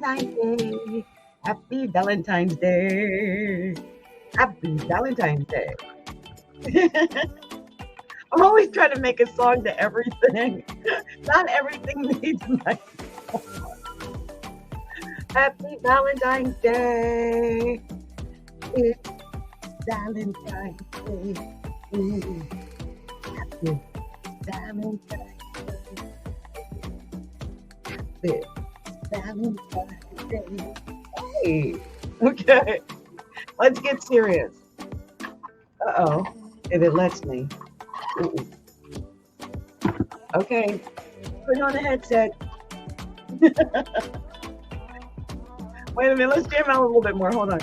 Valentine's Day. Happy Valentine's Day. Happy Valentine's Day. I'm always trying to make a song to everything. Not everything needs my song. Happy Valentine's Day. It's Valentine's Day. Happy Valentine's Day. Happy Valentine's Day. Hey. Okay. Let's get serious. Uh-oh. If it lets me. Ooh. Okay. Put on a headset. Wait a minute. Let's jam out a little bit more. Hold on.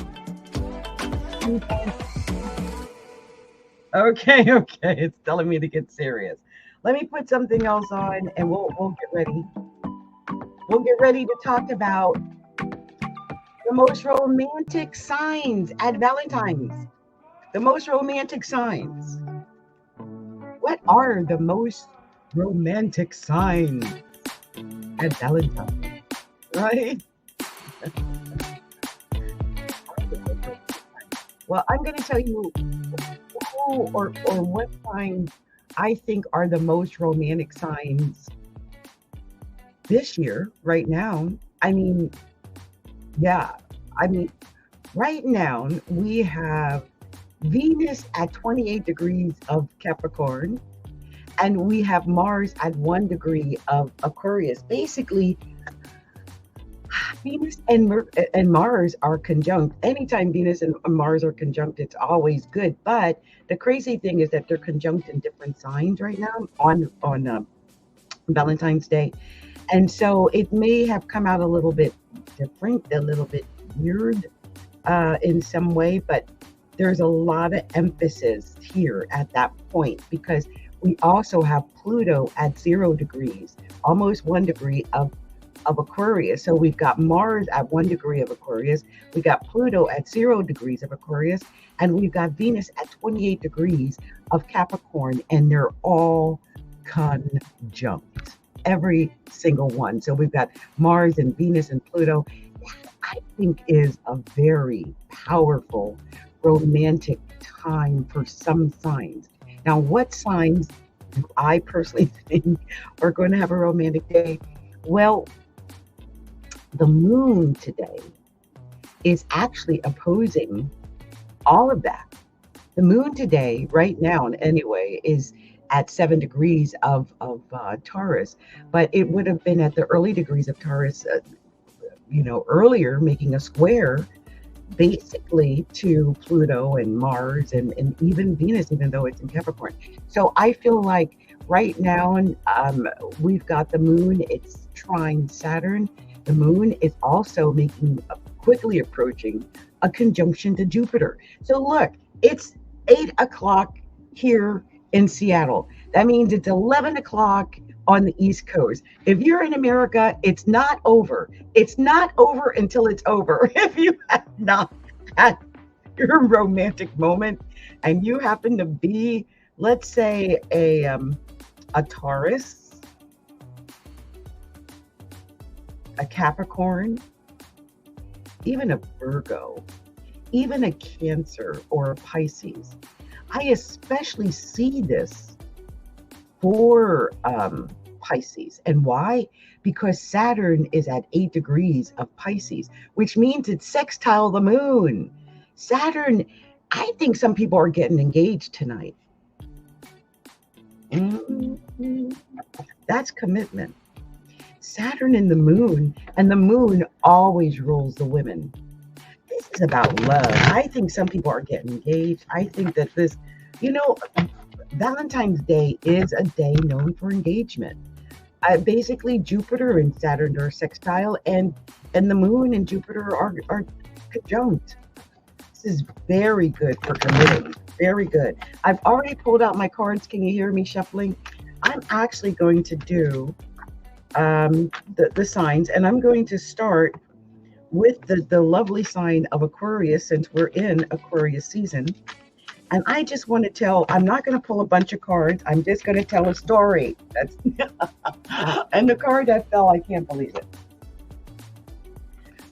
Okay. It's telling me to get serious. Let me put something else on and we'll get ready. We'll get ready to talk about the most romantic signs at Valentine's. The most romantic signs. What are the most romantic signs at Valentine's? Right? Well, I'm going to tell you who or what signs I think are the most romantic signs this year, right now. Right now we have Venus at 28 degrees of Capricorn, and we have Mars at 1 degree of Aquarius. Basically, Venus and Mars are conjunct. Anytime Venus and Mars are conjunct, it's always good. But the crazy thing is that they're conjunct in different signs right now on Valentine's Day. And so it may have come out a little bit different, a little bit weird in some way, but there's a lot of emphasis here at that point because we also have Pluto at 0 degrees, almost 1 degree of Aquarius. So we've got Mars at 1 degree of Aquarius, we got Pluto at 0 degrees of Aquarius, and we've got Venus at 28 degrees of Capricorn, and they're all conjunct. Every single one. So we've got Mars and Venus and Pluto. That I think is a very powerful romantic time for some signs. Now, what signs do I personally think are going to have a romantic day? Well, the moon today is actually opposing all of that. The moon today, right now, anyway, is at 7 degrees of Taurus, but it would have been at the early degrees of Taurus, earlier, making a square basically to Pluto and Mars and even Venus, even though it's in Capricorn. So I feel like right now we've got the moon, it's trine Saturn. The moon is also quickly approaching a conjunction to Jupiter. So look, it's 8 o'clock here in Seattle. That means it's 11 o'clock on the East Coast. If you're in America, it's not over. It's not over until it's over. If you have not had your romantic moment and you happen to be, let's say, a Taurus, a Capricorn, even a Virgo, even a Cancer or a Pisces, I especially see this for Pisces. And why? Because Saturn is at 8 degrees of Pisces, which means it's sextile the moon. Saturn, I think some people are getting engaged tonight. That's commitment. Saturn and the moon always rules the women. This is about love. I think some people are getting engaged. I think that this, Valentine's Day is a day known for engagement. Basically, Jupiter and Saturn are sextile, and the moon and Jupiter are conjunct. This is very good for committing. Very good. I've already pulled out my cards. Can you hear me shuffling? I'm actually going to do the signs, and I'm going to start with the lovely sign of Aquarius, since we're in Aquarius season. And I just want to tell, I'm not going to pull a bunch of cards. I'm just going to tell a story. That's and the card that fell, I can't believe it.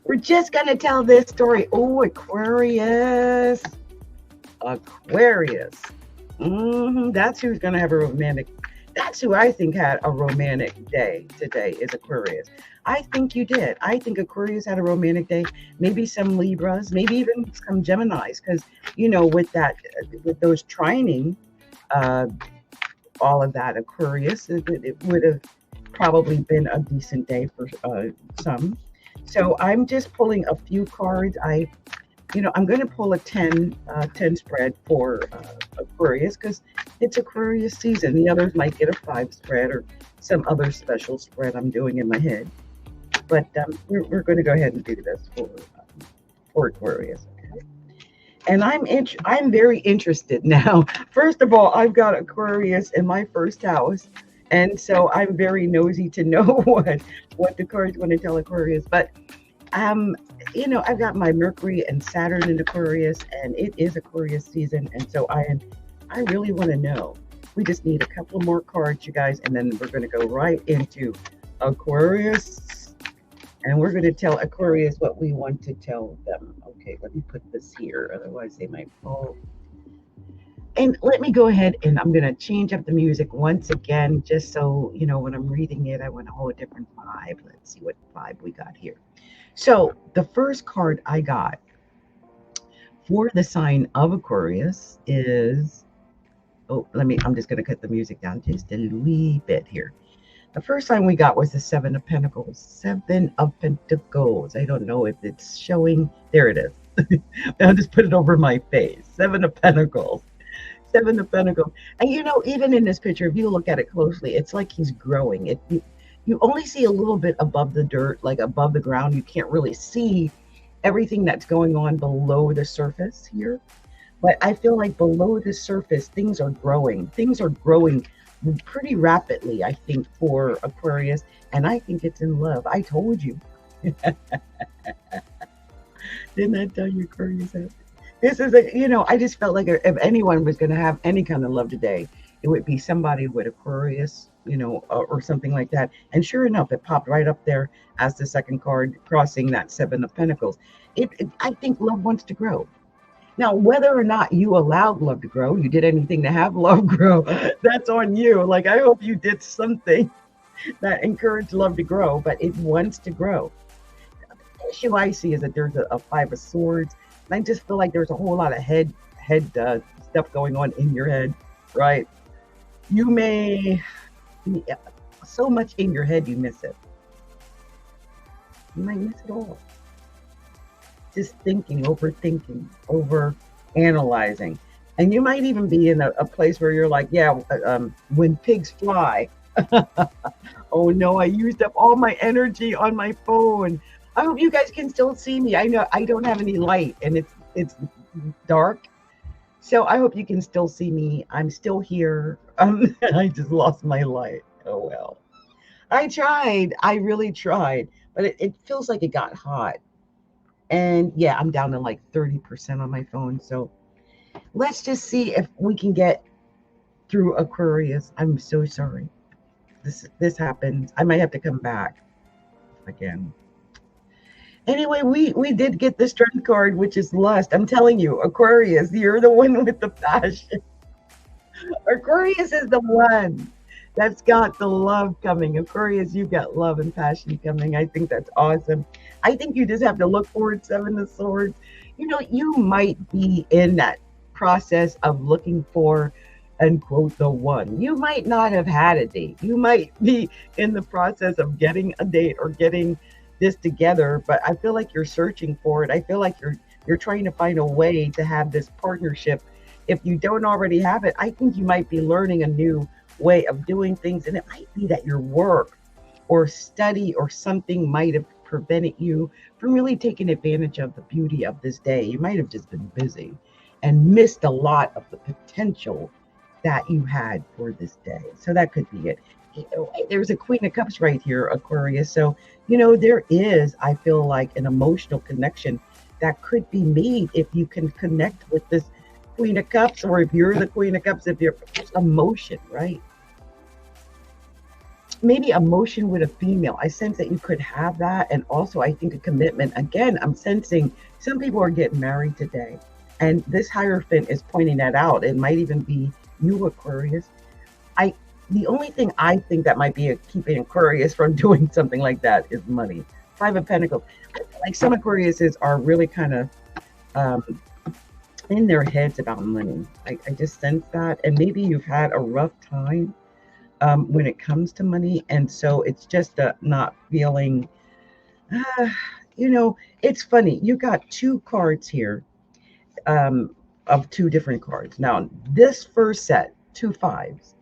We're just going to tell this story. Oh, Aquarius. Aquarius. That's who's going to have a romantic. That's who I think had a romantic day today is Aquarius. I think you did. I think Aquarius had a romantic day. Maybe some Libras, maybe even some Geminis, because with that, with those trining, uh, all of that Aquarius, it would have probably been a decent day for some. So I'm just pulling a few cards. I'm going to pull a 10 spread for Aquarius because it's Aquarius season. The others might get a 5 spread or some other special spread I'm doing in my head. But we're going to go ahead and do this for Aquarius. Okay? And I'm very interested now. First of all, I've got Aquarius in my first house. And so I'm very nosy to know what the cards want to tell Aquarius. But I've got my Mercury and Saturn in Aquarius, and it is Aquarius season, and so I really want to know. We just need a couple more cards, you guys, and then we're going to go right into Aquarius, and we're going to tell Aquarius what we want to tell them. Okay, let me put this here, otherwise they might fall. And let me go ahead and I'm going to change up the music once again, just so, when I'm reading it, I want a whole different vibe. Let's see what vibe we got here. So the first card I got for the sign of Aquarius is, I'm just going to cut the music down just a wee bit here. The first sign we got was the 7 of Pentacles. 7 of Pentacles. I don't know if it's showing. There it is. I'll just put it over my face. 7 of Pentacles. 7 of Pentacles. And even in this picture, if you look at it closely, it's like he's growing. You only see a little bit above the dirt, like above the ground. You can't really see everything that's going on below the surface here. But I feel like below the surface, things are growing. Things are growing pretty rapidly, I think, for Aquarius. And I think it's in love. I told you. Didn't I tell you, Aquarius? This is I just felt like if anyone was going to have any kind of love today, it would be somebody with Aquarius, or something like that. And sure enough, it popped right up there as the second card, crossing that 7 of Pentacles. I think love wants to grow. Now, whether or not you allowed love to grow, you did anything to have love grow, that's on you. Like, I hope you did something that encouraged love to grow, but it wants to grow. The issue I see is that there's a 5 of Swords. And I just feel like there's a whole lot of head stuff going on in your head, right? You may so much in your head you miss it. You might miss it all. Just thinking, overthinking, over analyzing. And you might even be in a place where you're like, when pigs fly. Oh no, I used up all my energy on my phone. I hope you guys can still see me. I know I don't have any light and it's dark. So I hope you can still see me. I'm still here. I just lost my light. Oh, well. I tried. I really tried. But it feels like it got hot. And yeah, I'm down to like 30% on my phone. So let's just see if we can get through Aquarius. I'm so sorry. This happens. I might have to come back again. Anyway, we did get the strength card, which is lust. I'm telling you, Aquarius, you're the one with the passion. Aquarius is the one that's got the love coming. Aquarius, you got love and passion coming. I think that's awesome. I think you just have to look forward, 7 of Swords. You might be in that process of looking for, unquote, the one. You might not have had a date. You might be in the process of getting a date or getting this together, but I feel like you're searching for it. I feel like you're trying to find a way to have this partnership. If you don't already have it, I think you might be learning a new way of doing things, and it might be that your work or study or something might have prevented you from really taking advantage of the beauty of this day. You might have just been busy and missed a lot of the potential that you had for this day. So that could be it. There's a Queen of Cups right here, Aquarius. So, there is, I feel like, an emotional connection that could be made if you can connect with this Queen of Cups, or if you're the Queen of Cups, if you're emotion, right? maybe emotion with a female. I sense that you could have that. And also, I think a commitment. Again, I'm sensing some people are getting married today. And this Hierophant is pointing that out. It might even be you, Aquarius. I The only thing I think that might be keeping Aquarius from doing something like that is money. Five of Pentacles. I feel like some Aquariuses are really kind of um, in their heads about money. I just sense that. And maybe you've had a rough time when it comes to money. And so it's just not feeling, uh, it's funny. You got two cards here of two different cards. Now, this first set, two fives.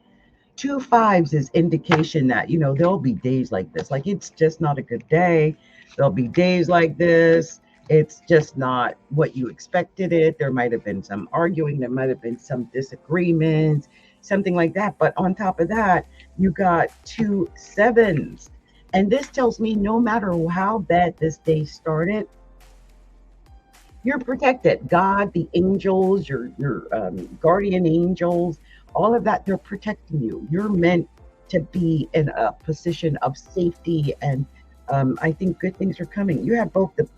Two fives is indication that, there'll be days like this. Like, it's just not a good day. There'll be days like this. It's just not what you expected it. There might have been some arguing. There might have been some disagreements, something like that. But on top of that, you got two sevens. And this tells me no matter how bad this day started, you're protected. God, the angels, your guardian angels, all of that, they're protecting you. You're meant to be in a position of safety. And I think good things are coming. You have both the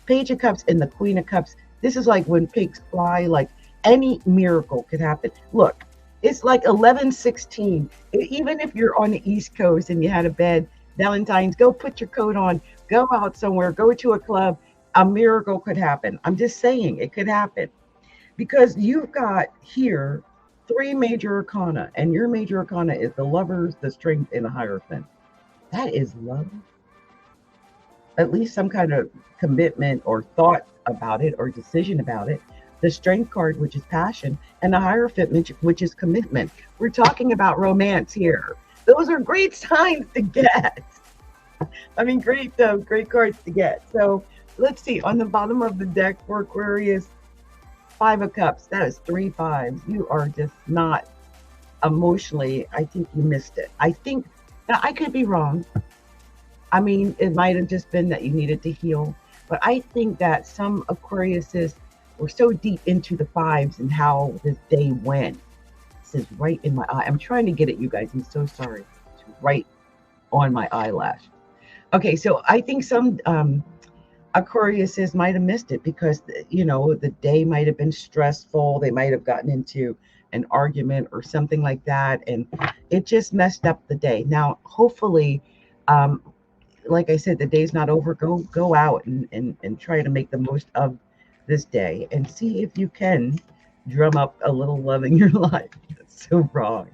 Page of Cups and the Queen of Cups. This is like when pigs fly, like any miracle could happen. Look, it's like 11:16. Even if you're on the East Coast and you had a bad Valentine's, go put your coat on, go out somewhere, go to a club. A miracle could happen. I'm just saying it could happen because you've got here three major arcana, and your major arcana is the Lovers, the Strength, and the Hierophant. That is love. At least some kind of commitment or thought about it or decision about it. The Strength card, which is passion, and the Hierophant, which is commitment. We're talking about romance here. Those are great signs to get. I mean, great cards to get. So let's see, on the bottom of the deck for Aquarius, Five of Cups. That is three fives. You are just not emotionally, I think you missed it. I think, now I could be wrong. I mean, it might have just been that you needed to heal. But I think that some Aquariuses were so deep into the fives and how this day went. This is right in my eye. I'm trying to get it, you guys. I'm so sorry. It's right on my eyelash. Okay, so I think some Aquariuses might have missed it because, the day might have been stressful. They might have gotten into an argument or something like that. And it just messed up the day. Now, hopefully, like I said, the day's not over. Go out and try to make the most of this day and see if you can drum up a little love in your life. That's so wrong.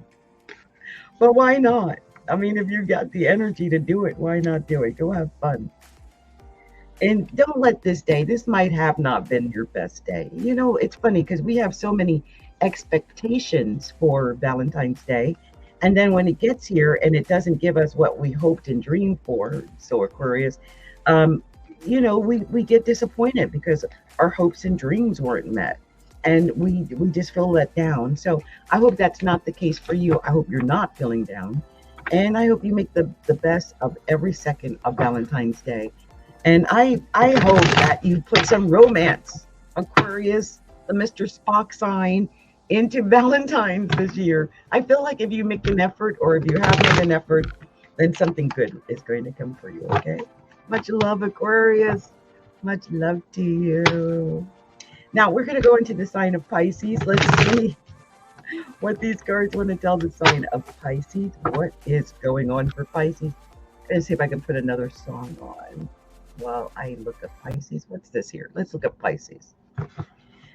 But why not? I mean, if you've got the energy to do it, why not do it? Go have fun. And don't let this might have not been your best day. It's funny because we have so many expectations for Valentine's Day. And then when it gets here and it doesn't give us what we hoped and dreamed for, so Aquarius, we get disappointed because our hopes and dreams weren't met. And we just feel let down. So I hope that's not the case for you. I hope you're not feeling down. And I hope you make the best of every second of Valentine's Day. And I hope that you put some romance, Aquarius, the Mr. Spock sign, into Valentine's this year. I feel like if you make an effort, or if you have made an effort, then something good is going to come for you, okay? Much love, Aquarius. Much love to you. Now, we're going to go into the sign of Pisces. Let's see what these cards want to tell the sign of Pisces. What is going on for Pisces? Let's see if I can put another song on while I look at Pisces. What's this here? Let's look at Pisces.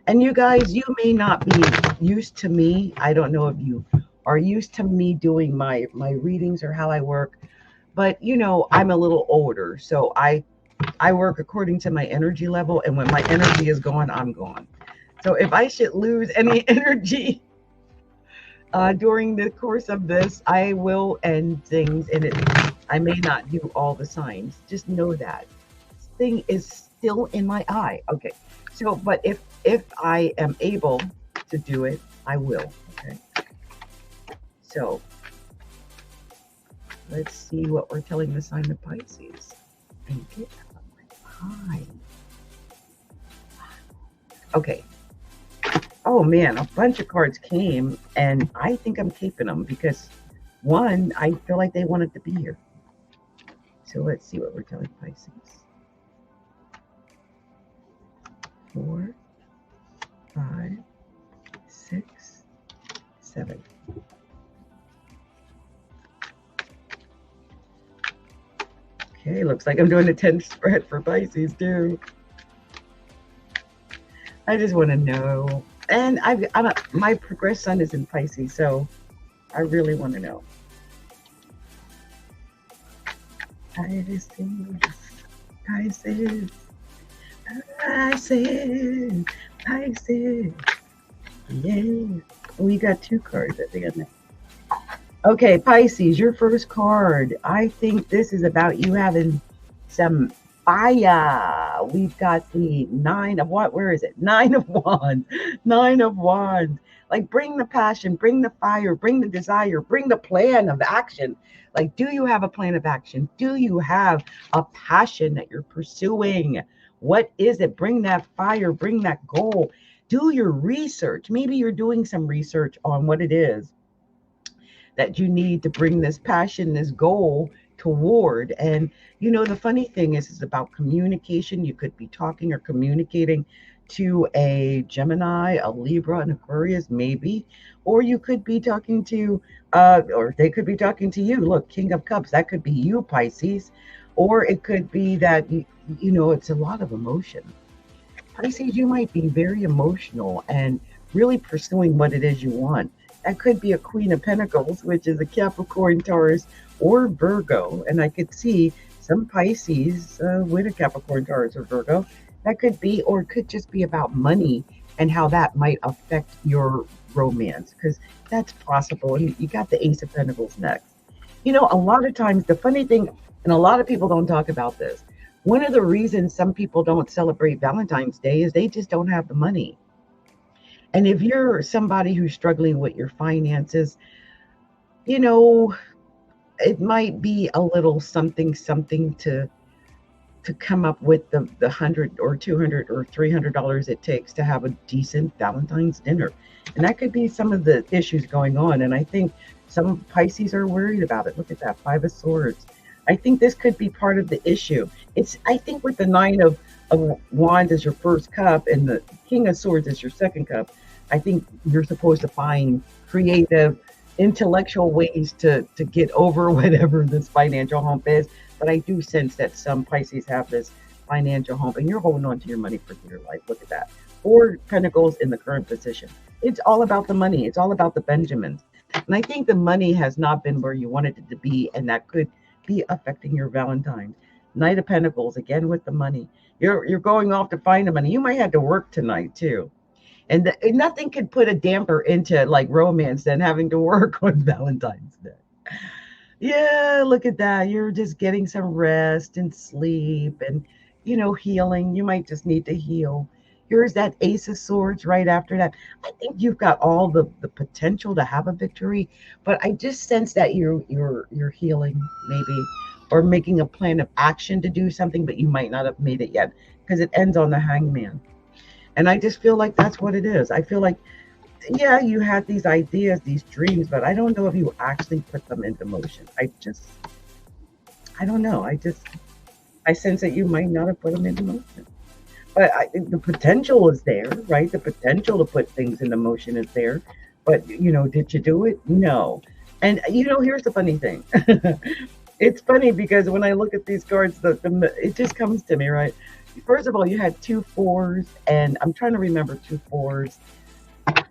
And you guys, you may not be used to me. I don't know if you are used to me doing my readings or how I work, but I'm a little older, so I work according to my energy level, and when my energy is gone, I'm gone. So if I should lose any energy during the course of this, I will end things, and I may not do all the signs. Just know that this thing is still in my eye. Okay. So, but if I am able to do it, I will. Okay. So let's see what we're telling the sign of Pisces. And get out of my eye. Okay. Oh man, a bunch of cards came, and I think I'm keeping them because one, I feel like they wanted to be here. So let's see what we're telling Pisces. 4, 5, 6, 7. Okay, looks like I'm doing a 10 spread for Pisces too. I just want to know. And my progressed sun is in Pisces, so I really want to know. Pisces, Pisces, Pisces, Pisces. Yeah. We got 2 cards at the end. Okay, Pisces, your first card. I think this is about you having some fire. We've got the 9 of what? Where is it? 9 of Wands. 9 of Wands. Like, bring the passion, bring the fire, bring the desire, bring the plan of action. Like, do you have a plan of action? Do you have a passion that you're pursuing? What is it? Bring that fire, bring that goal. Do your research. Maybe you're doing some research on what it is that you need to bring this passion, this goal toward. And the funny thing is, it's about communication. You could be talking or communicating to a Gemini, a Libra, an Aquarius, maybe, or you could be talking to, or they could be talking to you. Look, King of Cups, that could be you, Pisces, or it could be that, it's a lot of emotion. Pisces, you might be very emotional and really pursuing what it is you want. That could be a Queen of Pentacles, which is a Capricorn, Taurus, or Virgo. And I could see some Pisces with a Capricorn, Taurus, or Virgo. That could be, or it could just be about money and how that might affect your romance, because that's possible. And you got the Ace of Pentacles next. A lot of times, the funny thing, and a lot of people don't talk about this, one of the reasons some people don't celebrate Valentine's Day is they just don't have the money. And if you're somebody who's struggling with your finances, it might be a little something to come up with the $100 or $200 or $300 it takes to have a decent Valentine's dinner. And that could be some of the issues going on. And I think some Pisces are worried about it. Look at that, 5 of Swords. I think this could be part of the issue. I think with the 9 of Wands as your first cup and the King of Swords as your second cup, I think you're supposed to find creative, intellectual ways to get over whatever this financial hump is. But I do sense that some Pisces have this financial hump, and you're holding on to your money for dear life. Look at that. 4 Pentacles in the current position. It's all about the money. It's all about the Benjamins. And I think the money has not been where you wanted it to be, and that could be affecting your Valentine's. Knight of Pentacles, again with the money. You're going off to find the money. You might have to work tonight too. And nothing could put a damper into like romance than having to work on Valentine's Day. Yeah, look at that. You're just getting some rest and sleep and, healing. You might just need to heal. Here's that Ace of Swords right after that. I think you've got all the potential to have a victory, but I just sense that you're healing maybe, or making a plan of action to do something, but you might not have made it yet because it ends on the Hangman. And I just feel like that's what it is. I feel like, yeah, you had these ideas, these dreams, but I don't know if you actually put them into motion. I don't know. I sense that you might not have put them into motion. But the potential is there, right? The potential to put things into motion is there. But, did you do it? No. And, here's the funny thing. It's funny because when I look at these cards, it just comes to me, right? First of all, you had 2 4s, and I'm trying to remember 2 4s.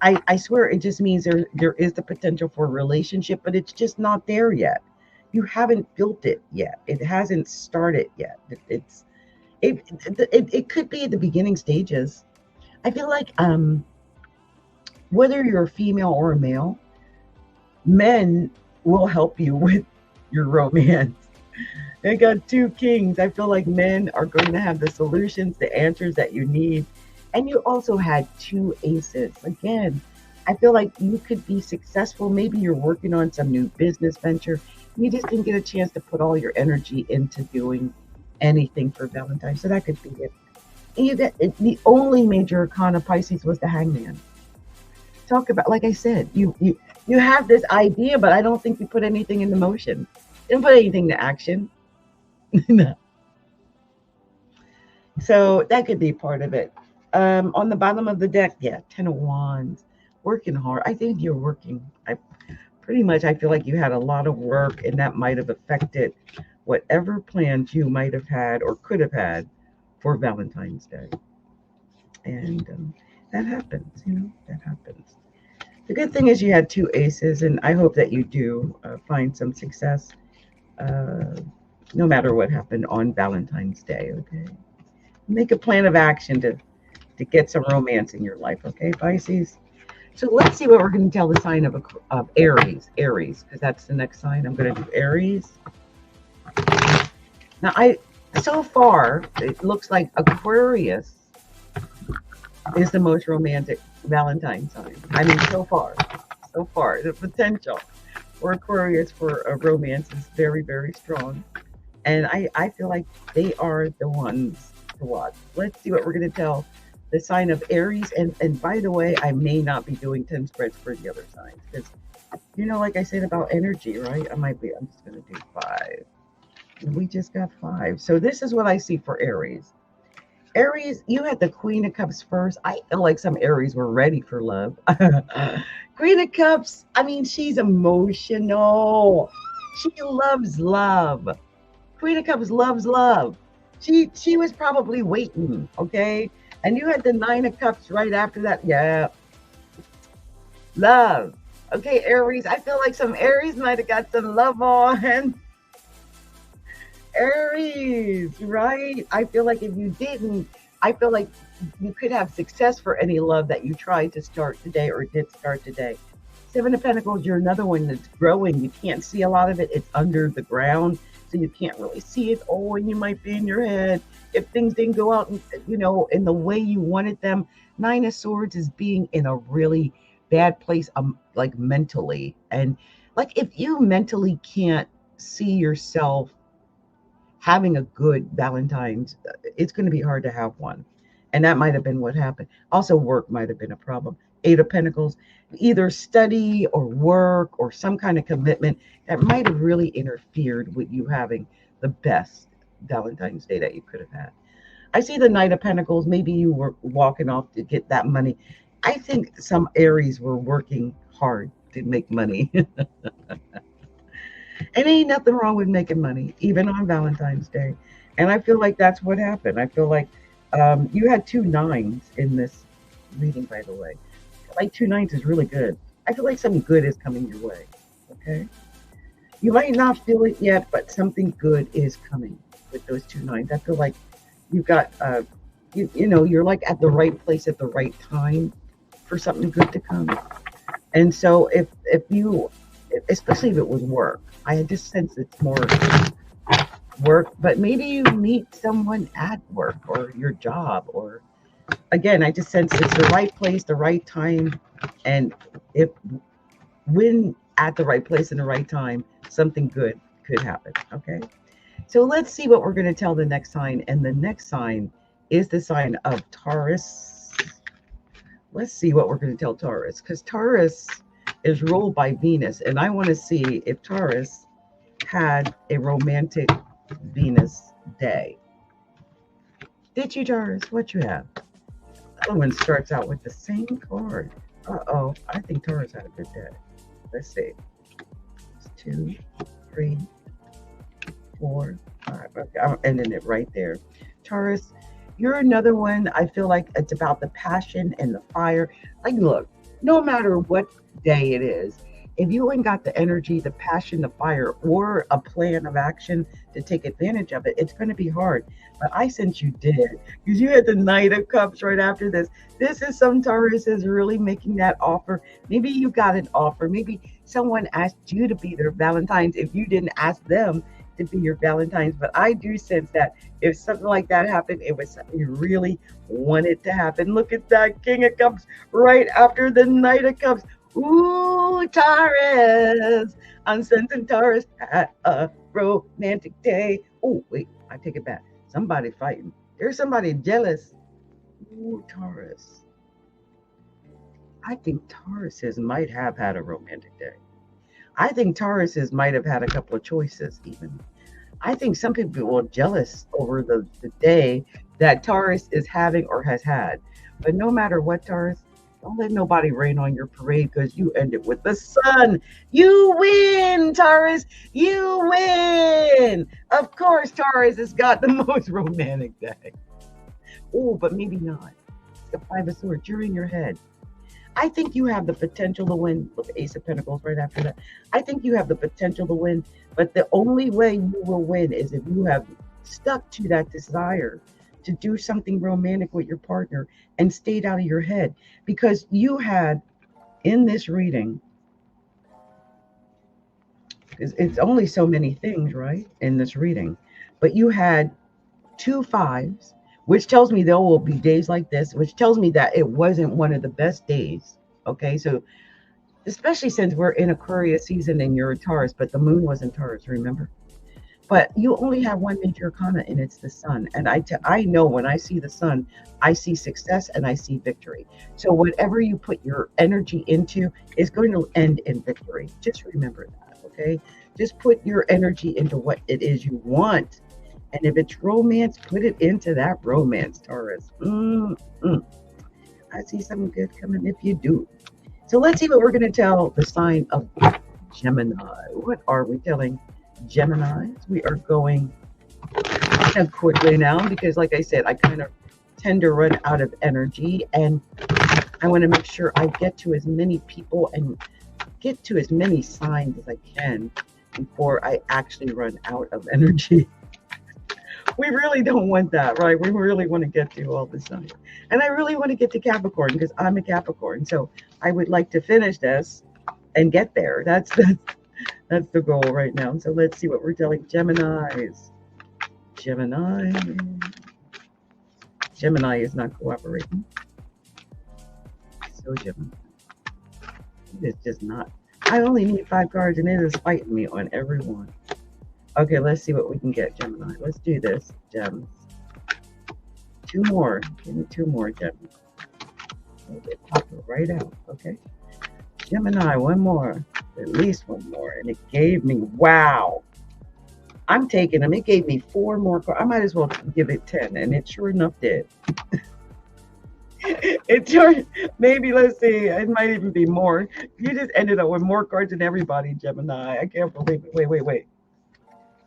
I swear it just means there is the potential for a relationship, but it's just not there yet. You haven't built it yet. It hasn't started yet. It could be at the beginning stages. I feel like whether you're a female or a male, men will help you with your romance. I got 2 kings. I feel like men are going to have the solutions, the answers that you need. And you also had 2 aces. Again, I feel like you could be successful. Maybe you're working on some new business venture. You just didn't get a chance to put all your energy into doing anything for Valentine's. So that could be it. And the only major arcana Pisces was the Hangman. talk about, like I said, you have this idea, but I don't think you put anything into motion. You didn't put anything to action. No. So that could be part of it. On the bottom of the deck, yeah, 10 of Wands, working hard. I think you're working. Pretty much, I feel like you had a lot of work, and that might have affected whatever plans you might have had or could have had for Valentine's Day. And that happens, that happens. The good thing is you had 2 aces, and I hope that you do find some success no matter what happened on Valentine's Day, okay? Make a plan of action to get some romance in your life, okay, Pisces? So let's see what we're going to tell the sign of Aries, because that's the next sign. I'm going to do Aries. Now, so far, it looks like Aquarius is the most romantic Valentine sign. I mean, so far, the potential for Aquarius for a romance is very, very strong. And I feel like they are the ones to watch. Let's see what we're going to tell the sign of Aries. And by the way, I may not be doing 10 spreads for the other signs because, like I said about energy, right? I'm just going to do 5. We just got 5. So this is what I see for Aries. Aries, you had the Queen of Cups first. I feel like some Aries were ready for love. Queen of Cups, I mean, she's emotional. She loves love. Queen of Cups loves love. She was probably waiting, okay? And you had the 9 of Cups right after that. Yeah. Love. Okay, Aries, I feel like some Aries might have got some love on. Aries, right? I feel like if you didn't, I feel like you could have success for any love that you tried to start today or did start today. 7 of Pentacles, you're another one that's growing. You can't see a lot of it. It's under the ground, so you can't really see it. Oh, and you might be in your head if things didn't go out, in the way you wanted them. 9 of Swords is being in a really bad place, like mentally. And like if you mentally can't see yourself having a good Valentine's, it's going to be hard to have one. And that might have been what happened. Also, work might have been a problem. 8 of Pentacles, either study or work or some kind of commitment that might have really interfered with you having the best Valentine's Day that you could have had. I see the Knight of Pentacles. Maybe you were walking off to get that money. I think some Aries were working hard to make money. And ain't nothing wrong with making money, even on Valentine's Day. And I feel like that's what happened. I feel like you had 2 9s in this reading, by the way. Like 2 9s is really good. I feel like something good is coming your way. Okay. You might not feel it yet, but something good is coming with those 2 9s. I feel like you've got, you're like at the right place at the right time for something good to come. And so if you, especially if it was work, I just sense it's more work, but maybe you meet someone at work or your job, or again, I just sense it's the right place, the right time. And when at the right place and the right time, something good could happen. Okay. So let's see what we're going to tell the next sign. And the next sign is the sign of Taurus. Let's see what we're going to tell Taurus, because Taurus is ruled by Venus, and I want to see if Taurus had a romantic Venus day. Did you, Taurus? What you have? The other one starts out with the same card. Uh-oh, I think Taurus had a good day. Let's see. It's 2, 3, 4, 5. Okay, I'm ending it right there. Taurus, you're another one. I feel like it's about the passion and the fire. Like, look, no matter what day it is, if you ain't got the energy, the passion, the fire, or a plan of action to take advantage of it, it's going to be hard. But I sense you did, because you had the Knight of Cups right after this. This is some Taurus is really making that offer. Maybe you got an offer. Maybe someone asked you to be their Valentine's if you didn't ask them to be your Valentine's. But I do sense that if something like that happened, it was something you really wanted to happen. Look at that King of Cups right after the Knight of Cups. Ooh, Taurus. I'm sensing Taurus had a romantic day. Oh, wait, I take it back. Somebody fighting. There's somebody jealous. Ooh, Taurus. I think Tauruses might have had a romantic day. I think Tauruses might have had a couple of choices, even. I think some people are jealous over the day that Taurus is having or has had. But no matter what, Taurus, don't let nobody rain on your parade because you end it with the sun. You win, Taurus. You win. Of course, Taurus has got the most romantic day. Oh, but maybe not. It's the Five of Swords. You're in your head. I think you have the potential to win. Look, Ace of Pentacles right after that. I think you have the potential to win, but the only way you will win is if you have stuck to that desire to do something romantic with your partner and stayed out of your head. Because you had in this reading, it's only so many things, right? In this reading, but you had two fives, which tells me there will be days like this, which tells me that it wasn't one of the best days. Okay, so especially since we're in Aquarius season and you're a Taurus, but the moon was in Taurus, remember? But you only have one major arcana, and it's the sun. And I know when I see the sun, I see success and I see victory. So whatever you put your energy into is going to end in victory. Just remember that, okay? Just put your energy into what it is you want. And if it's romance, put it into that romance, Taurus. I see something good coming if you do. So let's see what we're going to tell the sign of Gemini. What are we telling Gemini? We are going kind of quickly now because, like I said, I kind of tend to run out of energy, and I want to make sure I get to as many people and get to as many signs as I can before I actually run out of energy. We really don't want that, right? We really want to get to all the signs. And I really want to get to Capricorn because I'm a Capricorn. So I would like to finish this and get there. That's the goal right now. So let's see what we're telling Geminis. Gemini is not cooperating. So Gemini. It is just not. I only need 5 cards and it is fighting me on every one. Okay, let's see what we can get, Gemini. Let's do this, Gems. 2 more. Give me 2 more, Gems. Okay, pop it right out, okay? Gemini, 1 more. At least 1 more. And it gave me, wow. I'm taking them. It gave me 4 more cards. I might as well give it 10. And it sure enough did. It sure, maybe, let's see. It might even be more. You just ended up with more cards than everybody, Gemini. I can't believe it. Wait.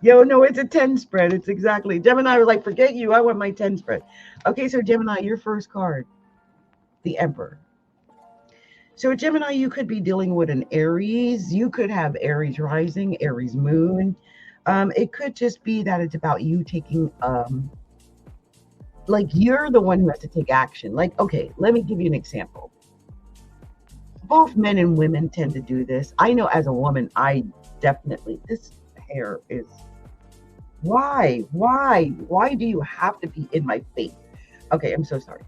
Yo, no, it's a 10 spread. It's exactly. Gemini was like, forget you. I want my 10 spread. Okay, so Gemini, your first card, the Emperor. So Gemini, you could be dealing with an Aries. You could have Aries rising, Aries moon. It could just be that it's about you taking, like you're the one who has to take action. Like, okay, let me give you an example. Both men and women tend to do this. I know as a woman, I definitely, this hair is, why do you have to be in my face? Okay, I'm so sorry,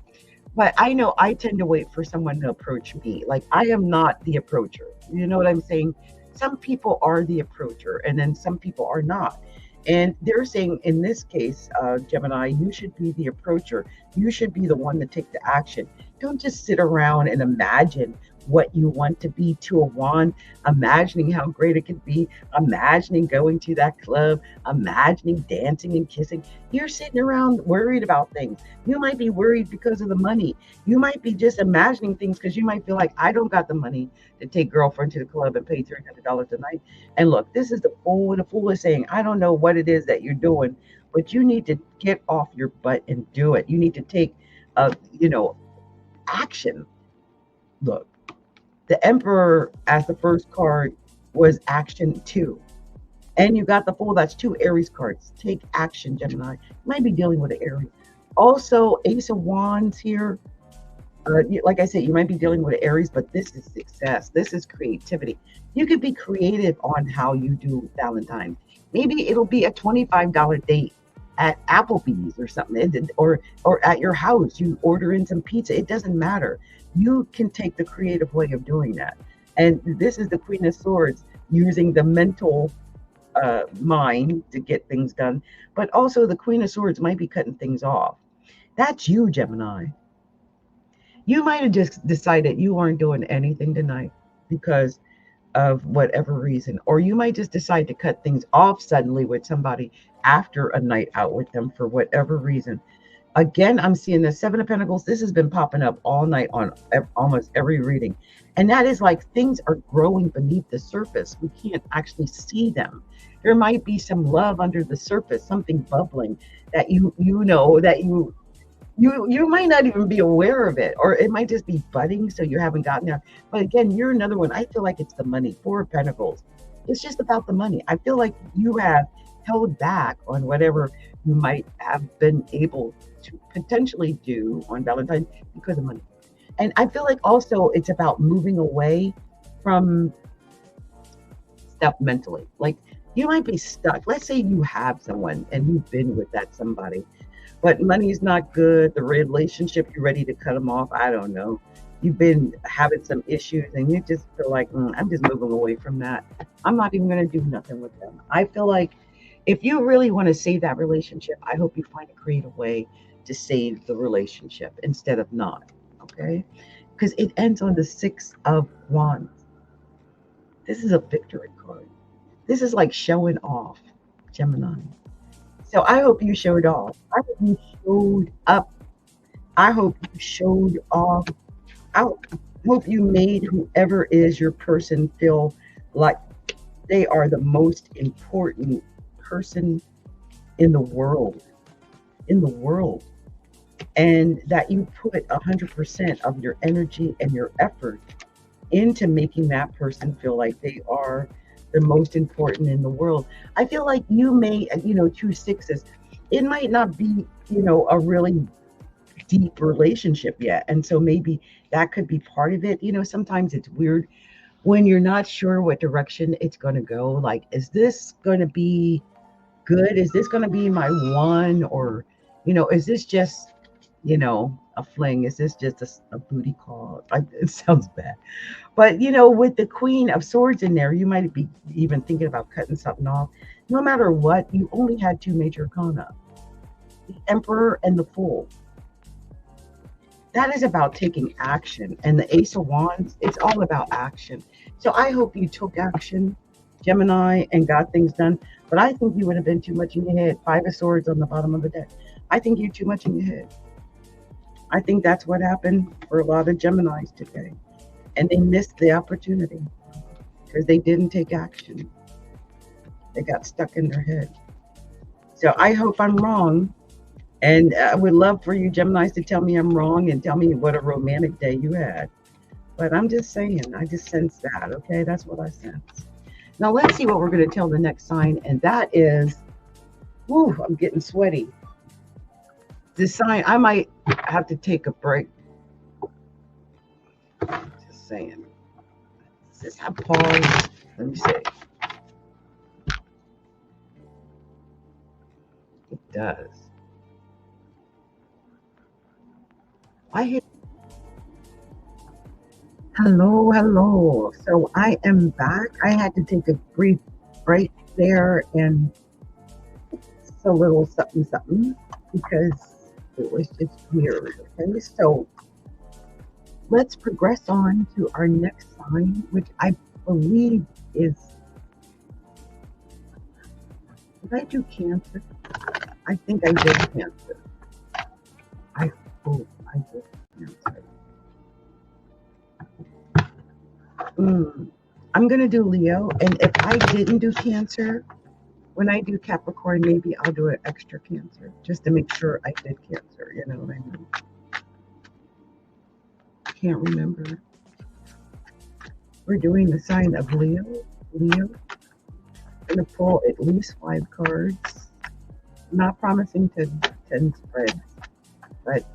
but I know I tend to wait for someone to approach me. Like, I am not the approacher, you know what I'm saying? Some people are the approacher and then some people are not, and they're saying in this case, Gemini, you should be the approacher. You should be the one to take the action. Don't just sit around and imagine what you want to be to a wand, imagining how great it could be, imagining going to that club, imagining dancing and kissing. You're sitting around worried about things. You might be worried because of the money. You might be just imagining things because you might feel like, I don't got the money to take girlfriend to the club and pay $300 a night. And look, this is the fool. The fool is saying, I don't know what it is that you're doing, but you need to get off your butt and do it. You need to take, action. Look, the Emperor as the first card was action 2. And you got the Fool, that's 2 Aries cards. Take action, Gemini. You might be dealing with an Aries. Also, Ace of Wands here. Like I said, you might be dealing with an Aries, but this is success. This is creativity. You could be creative on how you do Valentines. Maybe it'll be a $25 date at Applebee's or something, or at your house. You order in some pizza. It doesn't matter. You can take the creative way of doing that. And this is the Queen of Swords, using the mental mind to get things done. But also the Queen of Swords might be cutting things off. That's you, Gemini. You might have just decided you weren't doing anything tonight because of whatever reason. Or you might just decide to cut things off suddenly with somebody after a night out with them for whatever reason. Again, I'm seeing the Seven of Pentacles. This has been popping up all night on almost every reading. And that is like things are growing beneath the surface. We can't actually see them. There might be some love under the surface, something bubbling that you know that you might not even be aware of it, or it might just be budding, so you haven't gotten there. But again, you're another one. I feel like it's the money. Four of Pentacles. It's just about the money. I feel like you have held back on whatever you might have been able to potentially do on Valentine's because of money. And I feel like also it's about moving away from stuff mentally. Like you might be stuck. Let's say you have someone and you've been with that somebody, but money's not good. The relationship, you're ready to cut them off. I don't know. You've been having some issues and you just feel like, I'm just moving away from that. I'm not even going to do nothing with them. I feel like if you really want to save that relationship, I hope you find a creative way to save the relationship instead of not. Okay? Because it ends on the Six of Wands. This is a victory card. This is like showing off, Gemini. So I hope you showed off. I hope you showed up. I hope you showed off. I hope you made whoever is your person feel like they are the most important person in the world. In the world. And that you put 100% of your energy and your effort into making that person feel like they are the most important in the world. I feel like you may, two sixes, it might not be, a really deep relationship yet. And so maybe that could be part of it. Sometimes it's weird when you're not sure what direction it's going to go. Like, is this going to be good? Is this going to be my one? Or, is this just, a fling? Is this just a booty call? It sounds bad. But, with the Queen of Swords in there, you might be even thinking about cutting something off. No matter what, you only had two major arcana, the Emperor and the Fool. That is about taking action. And the Ace of Wands, it's all about action. So I hope you took action, Gemini, and got things done. But I think you would have been too much in your head. Five of Swords on the bottom of the deck. I think you're too much in your head. I think that's what happened for a lot of Geminis today. And they missed the opportunity because they didn't take action. They got stuck in their head. So I hope I'm wrong. And I would love for you Geminis to tell me I'm wrong and tell me what a romantic day you had. But I'm just saying, I just sense that, okay? That's what I sense. Now let's see what we're going to tell the next sign. And that is, I'm getting sweaty. The sign, I might have to take a break. Just saying. Does this have pause? Let me see. It does. I hit. Hello. So I am back. I had to take a brief break there and a little something because it was just weird. Okay, so let's progress on to our next sign, which I believe is. Did I do Cancer? I think I did Cancer. I hope I did Cancer. I'm going to do Leo. And if I didn't do Cancer, when I do Capricorn, maybe I'll do an extra Cancer just to make sure I did Cancer. You know what I mean? Can't remember. We're doing the sign of Leo. I'm going to pull at least 5 cards. Not promising to 10 spreads, but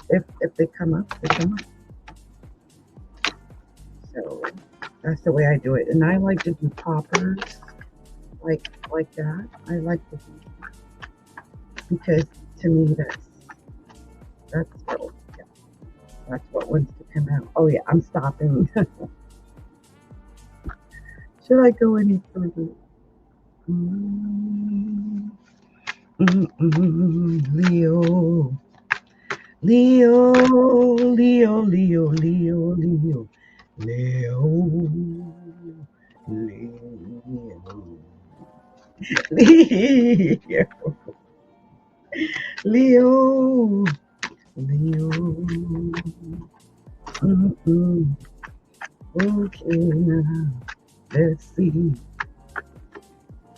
if they come up, they come up. So that's the way I do it. And I like to do poppers like that. I like to do that because to me that's what wants to come out. Oh yeah, I'm stopping. Should I go any further? Leo. Leo, Leo, Leo, Leo, Leo, Leo, Leo, Leo, Leo, Leo. Mm-mm. Okay, now let's see.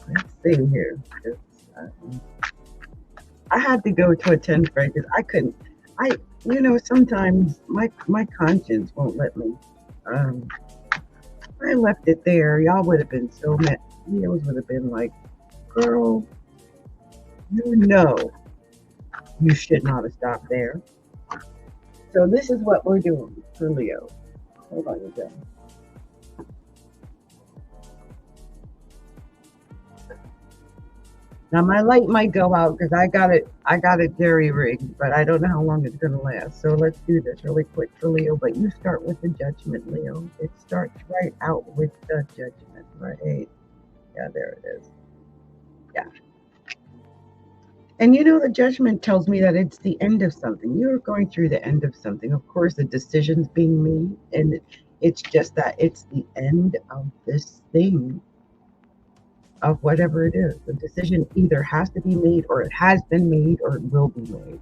Let's see here. Um, I had to go to a 10th grade because I couldn't. I, sometimes my conscience won't let me. Um, I left it there. Y'all would have been so mad. Leos would have been like, girl, you know you should not have stopped there. So this is what we're doing for Leo. Hold on a second. Now my light might go out because I got it jerry rigged, but I don't know how long it's gonna last. So let's do this really quick for Leo. But you start with the judgment, Leo. It starts right out with the judgment, right? Yeah, there it is. Yeah. And the judgment tells me that it's the end of something. You're going through the end of something. Of course, the decision's being made, and it's just that it's the end of this thing, of whatever it is. The decision either has to be made, or it has been made, or it will be made.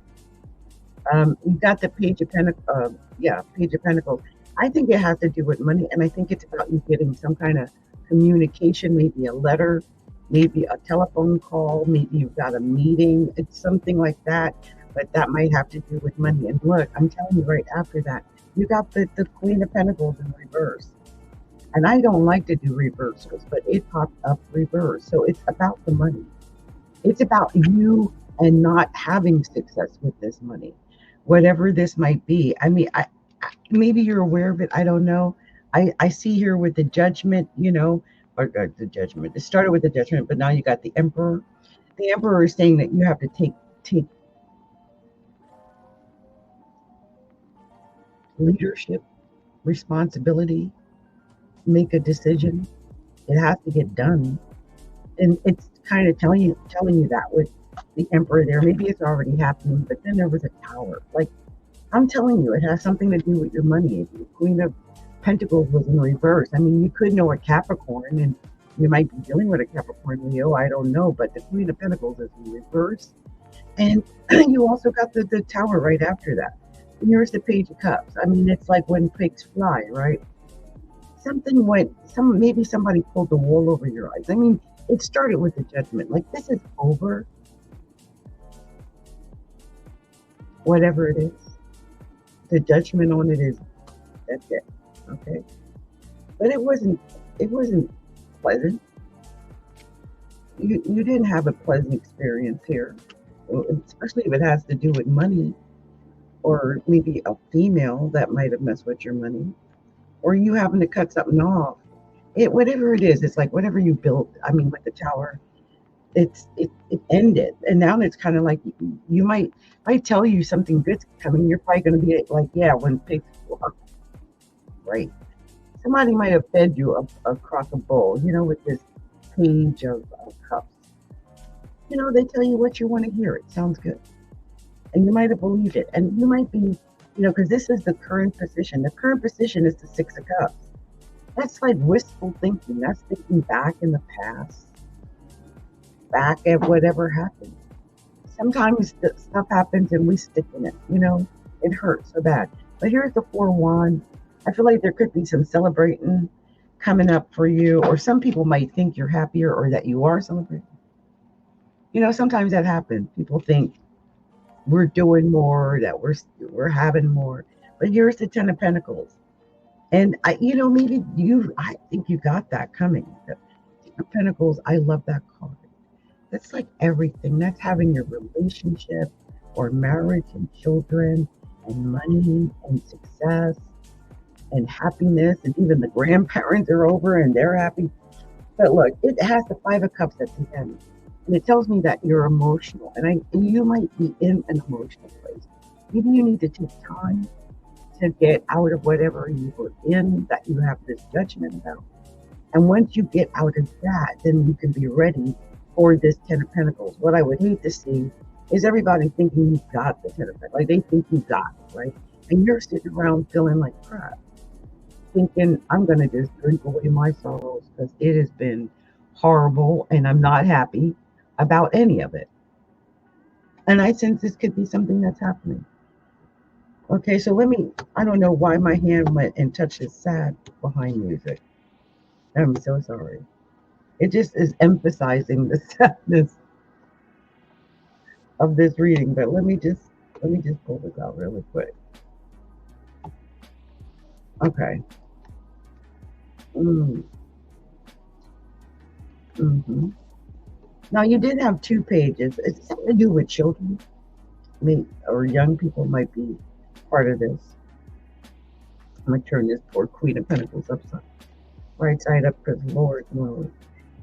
You got the Page of Pentacles. Yeah, Page of Pentacles. I think it has to do with money, and I think it's about you getting some kind of communication, maybe a letter, maybe a telephone call, maybe you've got a meeting. It's something like that, but that might have to do with money. And look, I'm telling you, right after that, you got the Queen of Pentacles in reverse. And I don't like to do reversals, but it popped up reverse. So it's about the money. It's about you and not having success with this money, whatever this might be. I mean, maybe you're aware of it. I don't know. I see here with the judgment, or the judgment. It started with the judgment, but now you got the emperor. The emperor is saying that you have to take leadership, responsibility, make a decision. It has to get done, and it's kind of telling you that with the emperor there. Maybe it's already happening, but then there was a tower. Like, I'm telling you, it has something to do with your money. The Queen of Pentacles was in reverse. I mean, you could know a Capricorn, and you might be dealing with a Capricorn Leo. I don't know, but the Queen of Pentacles is in reverse, and you also got the Tower right after that. And here's the Page of Cups. I mean, it's like when pigs fly, right? Something went. Maybe somebody pulled the wool over your eyes. I mean, it started with the judgment. Like, this is over, whatever it is. The judgment on it is, that's it. Okay. But it wasn't pleasant. You didn't have a pleasant experience here, especially if it has to do with money, or maybe a female that might have messed with your money, or you having to cut something off. Whatever it is, it's like whatever you built. I mean, with the tower, it ended, and now it's kind of like you might. If I tell you something good's coming, you're probably going to be like, yeah, when pigs walk, right? Somebody might have fed you across a bowl, with this Page of Cups. They tell you what you want to hear. It sounds good, and you might have believed it, and you might be, because this is the current position. The current position is the Six of Cups. That's like wistful thinking. That's thinking back in the past, back at whatever happened. Sometimes stuff happens and we stick in it. It hurts so bad. But here's the Four of Wands. I feel like there could be some celebrating coming up for you, or some people might think you're happier or that you are celebrating. Sometimes that happens. People think we're doing more, that we're having more. But here's the Ten of Pentacles. And maybe I think you got that coming. The Ten of Pentacles, I love that card. That's like everything. That's having your relationship or marriage and children and money and success and happiness. And even the grandparents are over and they're happy. But look, it has the Five of Cups at the end. And it tells me that you're emotional. And you might be in an emotional place. Maybe you need to take time to get out of whatever you were in that you have this judgment about. And once you get out of that, then you can be ready for this Ten of Pentacles. What I would hate to see is everybody thinking you got the 10 of Pentacles. Like they think you got it, right? And you're sitting around feeling like crap, thinking, I'm going to just drink away my sorrows because it has been horrible and I'm not happy about any of it. And I sense this could be something that's happening. Okay, so I don't know why my hand went and touched the sad behind music. I'm so sorry. It just is emphasizing the sadness of this reading, but let me just pull this out really quick. Okay. Mm. Hmm. Now you did have 2 pages. It's something to do with children, or young people might be part of this. I'm gonna turn this poor Queen of Pentacles upside right side up because Lord knows.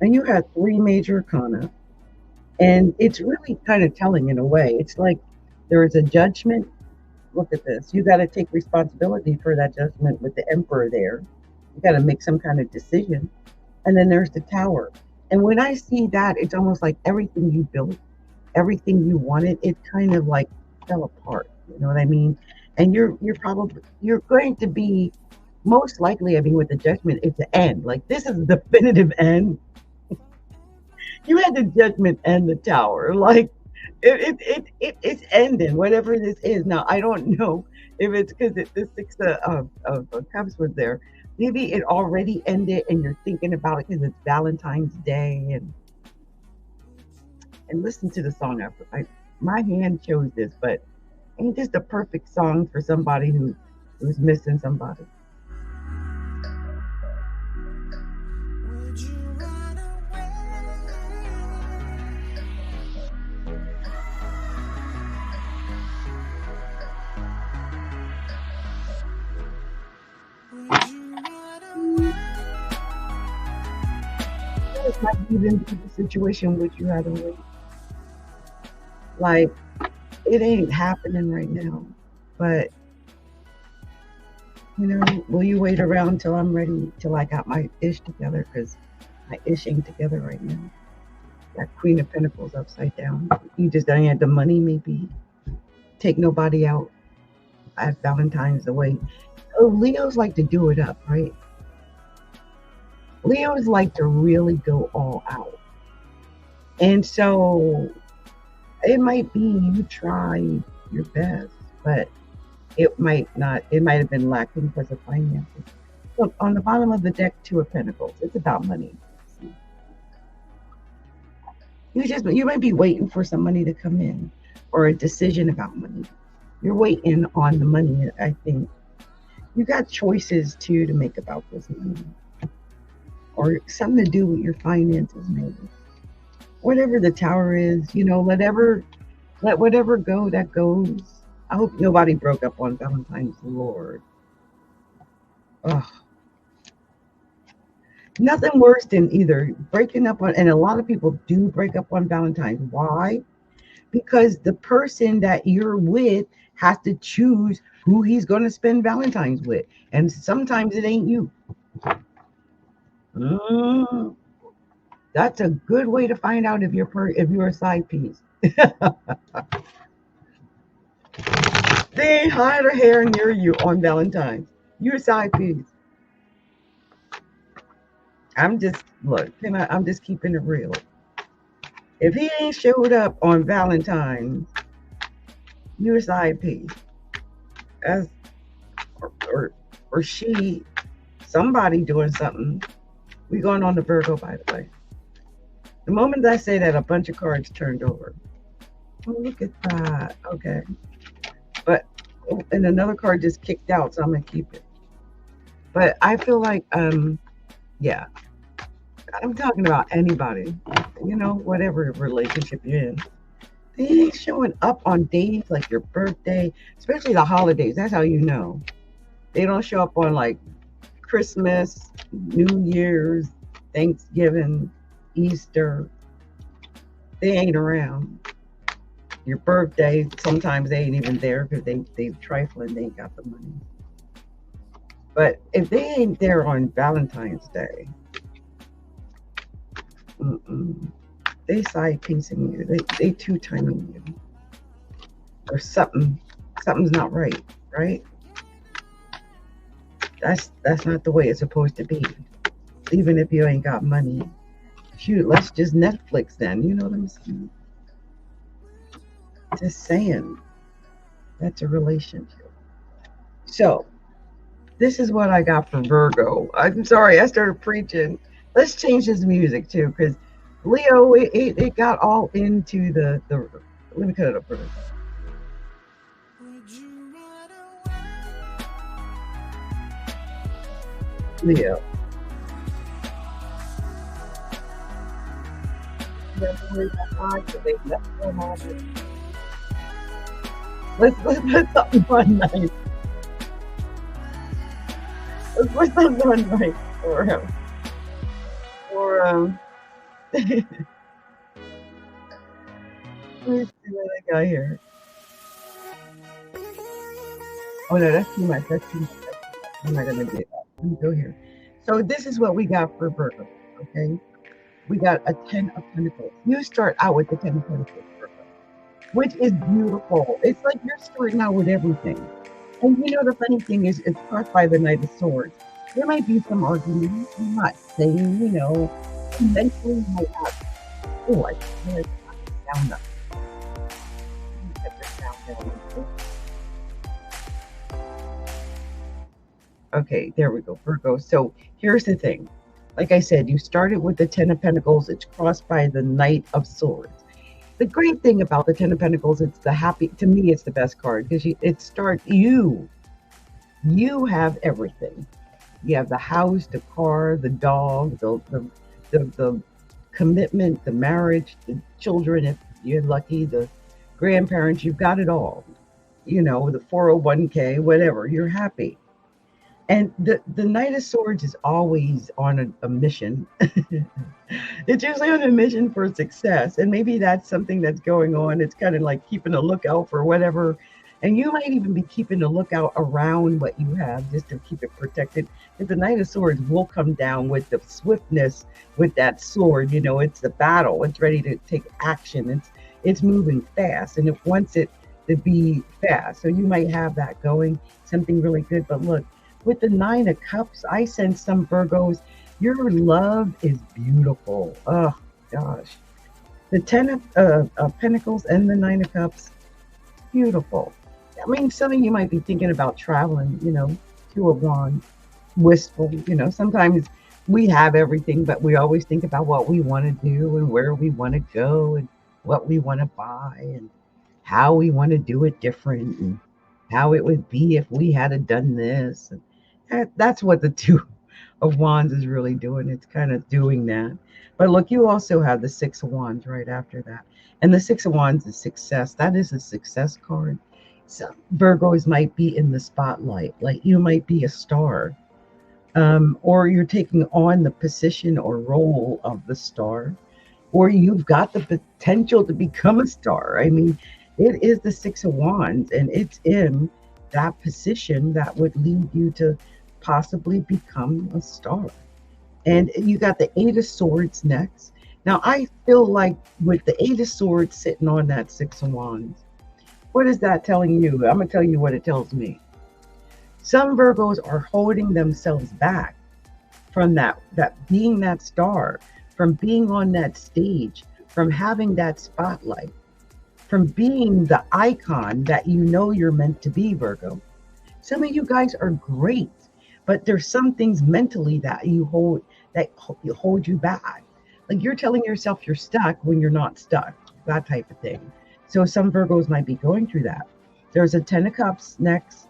And you had 3 major arcana, and it's really kind of telling in a way. It's like there is a judgment. Look at this. You got to take responsibility for that judgment with the Emperor there. You got to make some kind of decision. And then there's the Tower. And when I see that, it's almost like everything you built, everything you wanted, it kind of like fell apart. You know what I mean? And you're going to be most likely, I mean, with the judgment, it's the end. Like this is the definitive end. You had the judgment and the Tower. Like it's ending, whatever this is. Now I don't know if it's because the 6 of Cups was there. Maybe it already ended and you're thinking about it because it's Valentine's Day, and listen to the song after. My hand chose this, but ain't this the perfect song for somebody who's missing somebody? This might even be the situation with you rather wait. Like it ain't happening right now, but will you wait around till I'm ready, till I got my ish together? Because my ish ain't together right now. That Queen of Pentacles upside down. You just don't have the money, maybe. Take nobody out at Valentine's away. Oh, Leos like to do it up, right? Leos like to really go all out. And so it might be you try your best, but it might not. It might have been lacking because of finances. Look, on the bottom of the deck, 2 of Pentacles. It's about money. You might be waiting for some money to come in or a decision about money. You're waiting on the money, I think. You got choices too to make about this money. Or something to do with your finances, maybe. Whatever the Tower is, let whatever go that goes. I hope nobody broke up on Valentine's, Lord. Ugh. Nothing worse than either breaking up on, and a lot of people do break up on Valentine's. Why? Because the person that you're with has to choose who he's going to spend Valentine's with. And sometimes it ain't you. That's a good way to find out if you're a side piece. They ain't hide a hair near you on Valentine's. You're a side piece. I'm just keeping it real. If he ain't showed up on Valentine's, you're a side piece. As or she, somebody doing something. We going on to Virgo, by the way. The moment I say that, a bunch of cards turned over. Oh, look at that. Okay. But, and another card just kicked out, so I'm going to keep it. But I feel like, yeah. I'm talking about anybody, whatever relationship you're in. They ain't showing up on days like your birthday, especially the holidays. That's how you know. They don't show up on like Christmas, New Year's, Thanksgiving, Easter. They ain't around. Your birthday, sometimes they ain't even there because they trifling, they ain't got the money. But if they ain't there on Valentine's Day, they side piecing you. They two-timing you. or something's not right, right? That's not the way it's supposed to be. Even if you ain't got money, shoot, let's just Netflix then. You know what I'm saying? Just saying, that's a relationship. So this is what I got for Virgo. I'm sorry, I started preaching. Let's change this music too, because Leo, it got all into the. Let me cut it up for Leo. Let's put something on nice. Let's put something on nice for let me see what I got here. Oh no, that's too much. That's too much. I'm not gonna do that. Let me go here. So this is what we got for Virgo. Okay, we got a 10 of Pentacles. You start out with the 10 of Pentacles, Virgo, which is beautiful. It's like you're starting out with everything. And you know the funny thing is, it's crossed by the Knight of Swords. There might be some arguments. I'm not saying, eventually you might have. Oh, I can't down that. Get this down. Okay, there we go, Virgo. So here's the thing. Like I said, you started with the 10 of Pentacles. It's crossed by the Knight of Swords. The great thing about the 10 of Pentacles, it's the happy. To me, it's the best card because it starts you. You have everything. You have the house, the car, the dog, the commitment, the marriage, the children, if you're lucky, the grandparents. You've got it all. The 401k, whatever. You're happy. And the Knight of Swords is always on a mission. It's usually on a mission for success. And maybe that's something that's going on. It's kind of like keeping a lookout for whatever. And you might even be keeping a lookout around what you have just to keep it protected. Because the Knight of Swords will come down with the swiftness with that sword. It's the battle. It's ready to take action. It's moving fast. And it wants it to be fast. So you might have that going, something really good. But look, with the 9 of Cups, I sense some Virgos. Your love is beautiful. Oh gosh, the 10 of Pentacles and the 9 of Cups, beautiful. I mean, some of you might be thinking about traveling. 2 of Wands, wistful. Sometimes we have everything, but we always think about what we want to do and where we want to go and what we want to buy and how we want to do it different and how it would be if we had done this. And that's what the 2 of Wands is really doing. It's kind of doing that. But look, you also have the 6 of Wands right after that. And the 6 of Wands is success. That is a success card. Some Virgos might be in the spotlight. Like you might be a star. Or you're taking on the position or role of the star. Or you've got the potential to become a star. I mean, it is the 6 of Wands, and it's in that position that would lead you to possibly become a star. And you got the 8 of Swords next. Now, I feel like with the 8 of Swords sitting on that 6 of Wands, what is that telling you? I'm going to tell you what it tells me. Some Virgos are holding themselves back from that being that star, from being on that stage, from having that spotlight, from being the icon that you're meant to be, Virgo. Some of you guys are great, but there's some things mentally that you hold you back. Like you're telling yourself you're stuck when you're not stuck, that type of thing. So some Virgos might be going through that. There's a 10 of Cups next,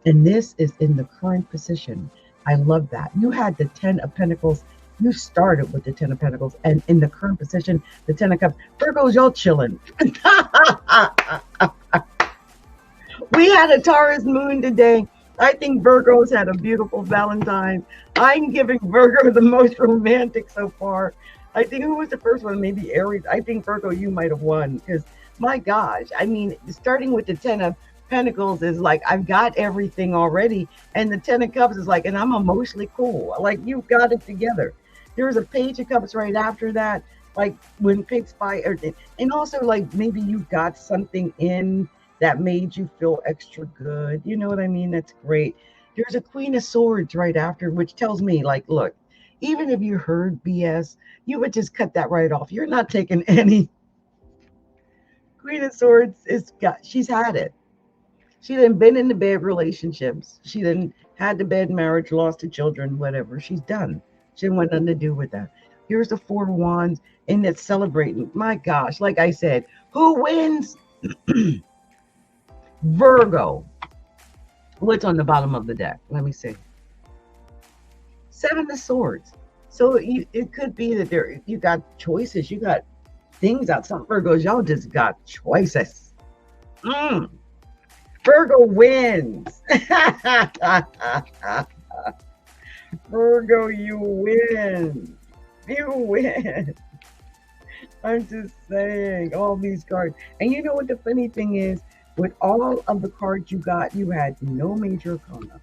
and this is in the current position. I love that. You had the 10 of Pentacles. You started with the 10 of Pentacles, and in the current position, the 10 of Cups. Virgos, y'all chilling. We had a Taurus moon today. I think Virgos had a beautiful Valentine. I'm giving Virgo the most romantic so far. I think who was the first one? Maybe Aries. I think Virgo, you might have won because my gosh, I mean, starting with the 10 of Pentacles is like I've got everything already, and the 10 of Cups is like, and I'm emotionally cool. Like you've got it together. There was a Page of Cups right after that, like when pigs by, and also like maybe you've got something in that made you feel extra good. You know what I mean? That's great. There's a Queen of Swords right after, which tells me, like, look, even if you heard BS, you would just cut that right off. You're not taking any. Queen of Swords she's had it. She done been in the bad relationships. She done had the bad marriage, lost the children, whatever. She's done. She didn't want nothing to do with that. Here's the Four of Wands, and it's celebrating. My gosh, like I said, who wins? Virgo. What's on the bottom of the deck? Let me see. Seven of Swords. So it could be that you got choices. You got things out. Some Virgos, y'all just got choices. Virgo wins. Virgo, you win. You win. I'm just saying, all these cards. And you know what the funny thing is? With all of the cards you got, you had no major arcana.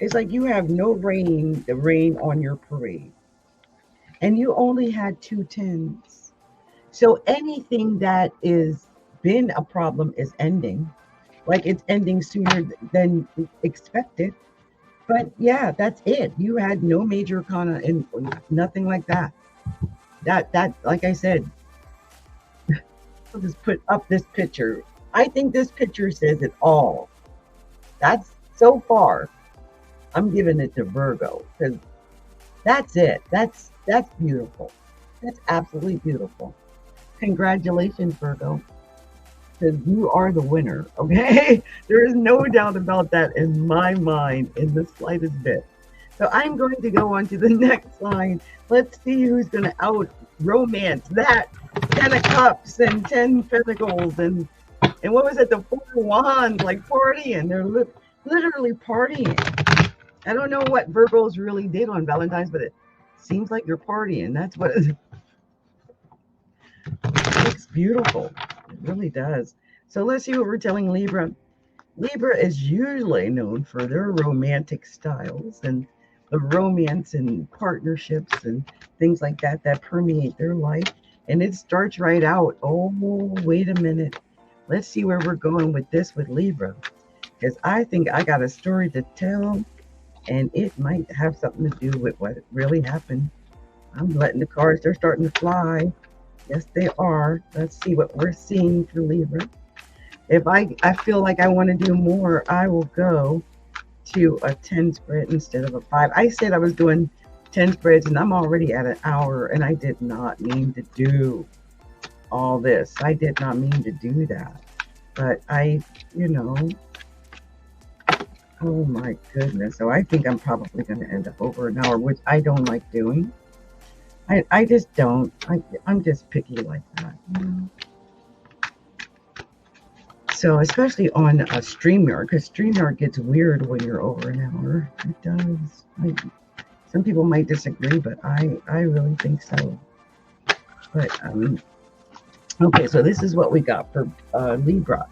It's like you have no rain, the rain on your parade. And you only had 2 tens. So anything that is been a problem is ending. Like it's ending sooner than expected. But yeah, that's it. You had no major arcana and nothing like that. That like I said, I'll just put up this picture. I think this picture says it all. That's so far. I'm giving it to Virgo because that's it. That's beautiful. That's absolutely beautiful. Congratulations, Virgo, because you are the winner. Okay, there is no doubt about that in my mind in the slightest bit. So I'm going to go on to the next line. Let's see who's going to out romance that 10 of Cups and 10 Pentacles and what was it? The Four of Wands, like partying. They're literally partying. I don't know what Virgos really did on Valentine's, but it seems like you're partying. That's what it looks beautiful. It really does. So let's see what we're telling Libra. Libra is usually known for their romantic styles and the romance and partnerships and things like that permeate their life. And it starts right out. Oh, wait a minute. Let's see where we're going with this with Libra. Because I think I got a story to tell, and it might have something to do with what really happened. I'm letting the cards, they're starting to fly. Yes, they are. Let's see what we're seeing for Libra. If I feel like I want to do more, I will go to a 10 spread instead of a 5. I said I was doing 10 spreads, and I'm already at an hour, and I did not mean to do all this. I did not mean to do that. But oh my goodness. So I think I'm probably going to end up over an hour, which I don't like doing. I just don't. I'm just picky like that. So especially on a StreamYard, because StreamYard gets weird when you're over an hour. It does. Some people might disagree, but I really think so. But okay, so this is what we got for Libra.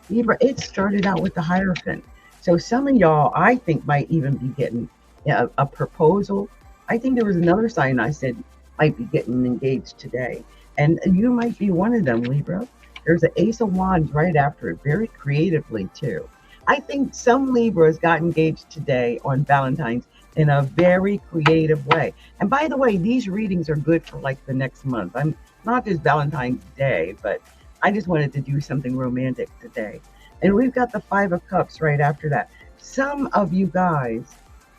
Libra, it started out with the Hierophant. So some of y'all, I think, might even be getting a proposal. I think there was another sign I said might be getting engaged today. And you might be one of them, Libra. There's an Ace of Wands right after it, very creatively, too. I think some Libras got engaged today on Valentine's in a very creative way. And by the way, these readings are good for like the next month. I'm not just Valentine's Day, but I just wanted to do something romantic today. And we've got the 5 of Cups right after that. Some of you guys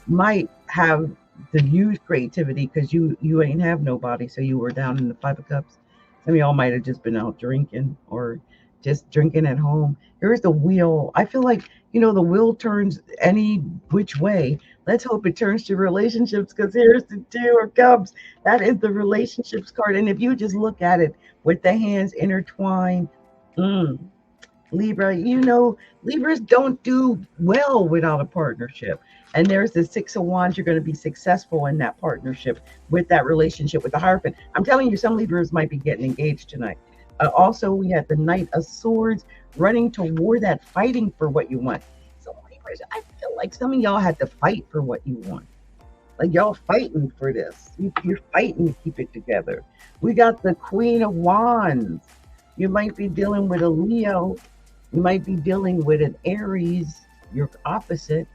might have the used creativity because you ain't have nobody, so you were down in the 5 of Cups. Some of y'all might have just been out drinking or just drinking at home. Here's the wheel. I feel like, the wheel turns any which way. Let's hope it turns to relationships, because here's the 2 of Cups. That is the relationships card. And if you just look at it with the hands intertwined, Libra, Libras don't do well without a partnership. And there's the 6 of Wands. You're going to be successful in that partnership with that relationship with the Hierophant. I'm telling you, some Libras might be getting engaged tonight. Also, we had the Knight of Swords running toward that, fighting for what you want. So Libras, I feel like some of y'all had to fight for what you want. Like y'all fighting for this. You're fighting to keep it together. We got the Queen of Wands. You might be dealing with a Leo. You might be dealing with an Aries, your opposite,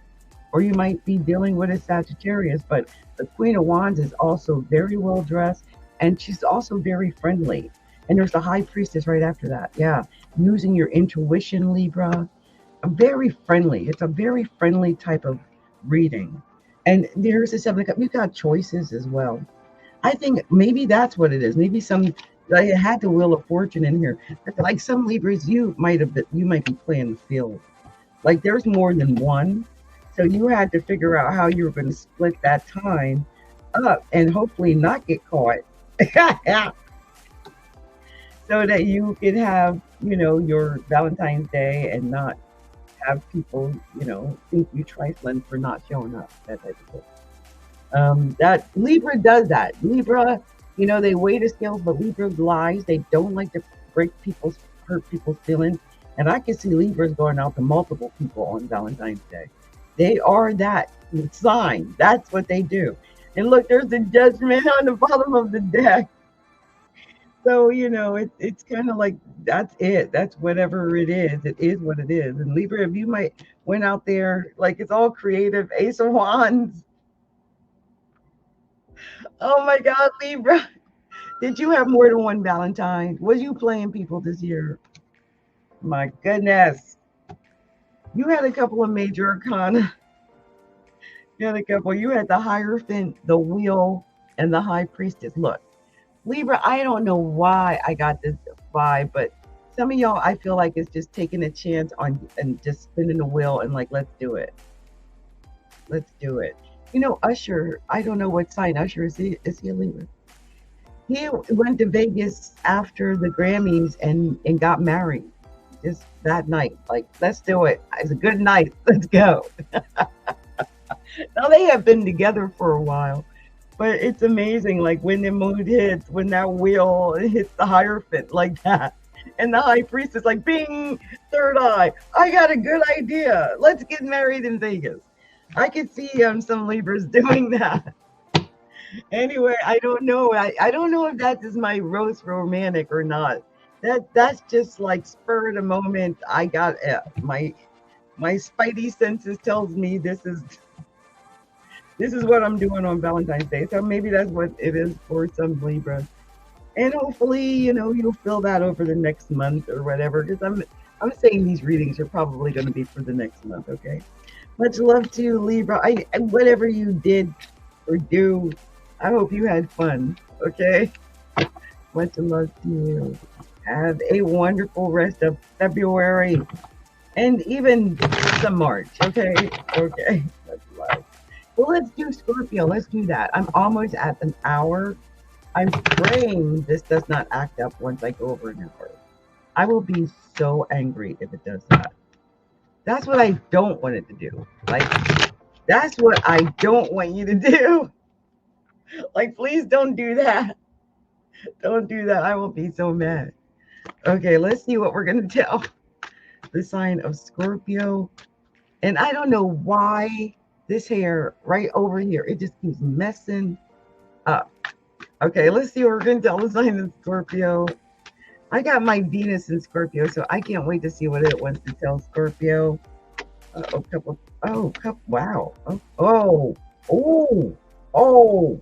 or you might be dealing with a Sagittarius. But the Queen of Wands is also very well dressed, and she's also very friendly. And there's the High Priestess right after that. Yeah, using your intuition, Libra. Very friendly. It's a very friendly type of reading. And there's a Seven of Cups. You've got choices as well. I think maybe that's what it is. Maybe some I had the Wheel of Fortune in here. Like some Libras, you might be playing the field. Like there's more than one. So you had to figure out how you were going to split that time up and hopefully not get caught. So that you could have, your Valentine's Day and not have people, think you trifling for not showing up. That type of thing. That Libra does that. Libra, they weigh the scales, but Libra lies. They don't like to hurt people's feelings. And I can see Libras going out to multiple people on Valentine's Day. They are that sign. That's what they do. And look, there's the Judgment on the bottom of the deck. So, it's kind of like that's it. That's whatever it is. It is what it is. And Libra, if you might went out there, like it's all creative, Ace of Wands. Oh my God, Libra. Did you have more than one Valentine? Was you playing people this year? My goodness. You had a couple of major arcana. You had a couple. You had the Hierophant, the Wheel, and the High Priestess. Look, Libra, I don't know why I got this vibe, but some of y'all, I feel like it's just taking a chance on and just spinning the wheel and like, let's do it. Let's do it. Usher, I don't know what sign Usher is. Is he a Libra? He went to Vegas after the Grammys and got married just that night. Like, let's do it. It's a good night. Let's go. Now they have been together for a while, but it's amazing. Like when the mood hits, when that wheel hits the Hierophant like that, and the High Priest is like, bing, third eye. I got a good idea. Let's get married in Vegas. I could see some Libras doing that. Anyway, I don't know. I don't know if that is my rose romantic or not. That's just like spur of the moment. I got my spidey senses tells me this is what I'm doing on Valentine's Day. So maybe that's what it is for some Libras. And hopefully, you'll feel that over the next month or whatever. Because I'm saying these readings are probably going to be for the next month. Okay. Much love to you, Libra. Whatever you did or do, I hope you had fun. Okay. Much love to you. Have a wonderful rest of February and even some March. Okay. Okay. Much love. Well, let's do Scorpio. Let's do that. I'm almost at an hour. I'm praying this does not act up once I go over an hour. I will be so angry if it does that. That's what I don't want it to do. Like, that's what I don't want you to do. Like, please don't do that. Don't do that. I will be so mad. Okay, let's see what we're going to tell the sign of Scorpio. And I don't know why this hair right over here, it just keeps messing up. Okay, let's see what we're going to tell the sign of Scorpio. I got my Venus in Scorpio, so I can't wait to see what it wants to tell Scorpio. Wow. Oh.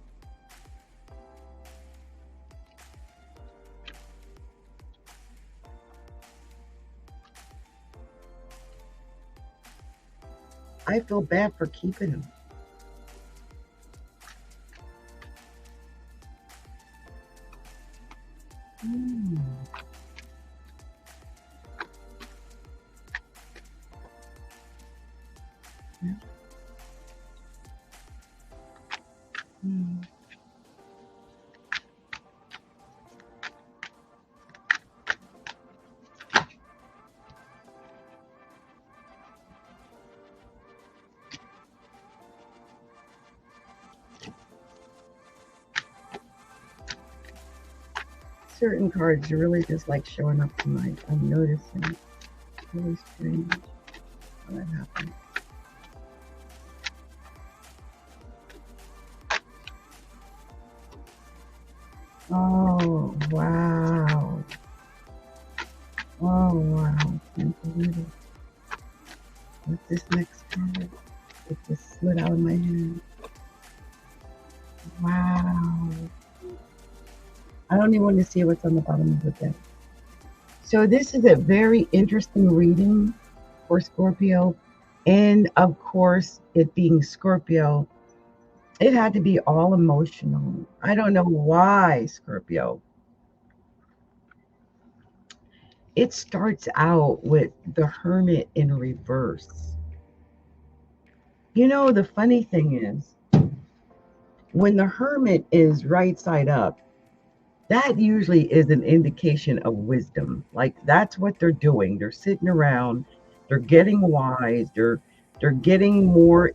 I feel bad for keeping him. Certain cards are really just like showing up tonight. I'm noticing. It's really strange how that happened. Oh, wow. Oh, wow. Can't believe this next card? It just slid out of my hand. Wow. I don't even want to see what's on the bottom of the deck. So this is a very interesting reading for Scorpio. And of course, it being Scorpio, it had to be all emotional. I don't know why, Scorpio. It starts out with the Hermit in reverse. You know, the funny thing is, when the Hermit is right side up, that usually is an indication of wisdom. Like that's what they're doing. They're sitting around, they're getting wise, they're getting more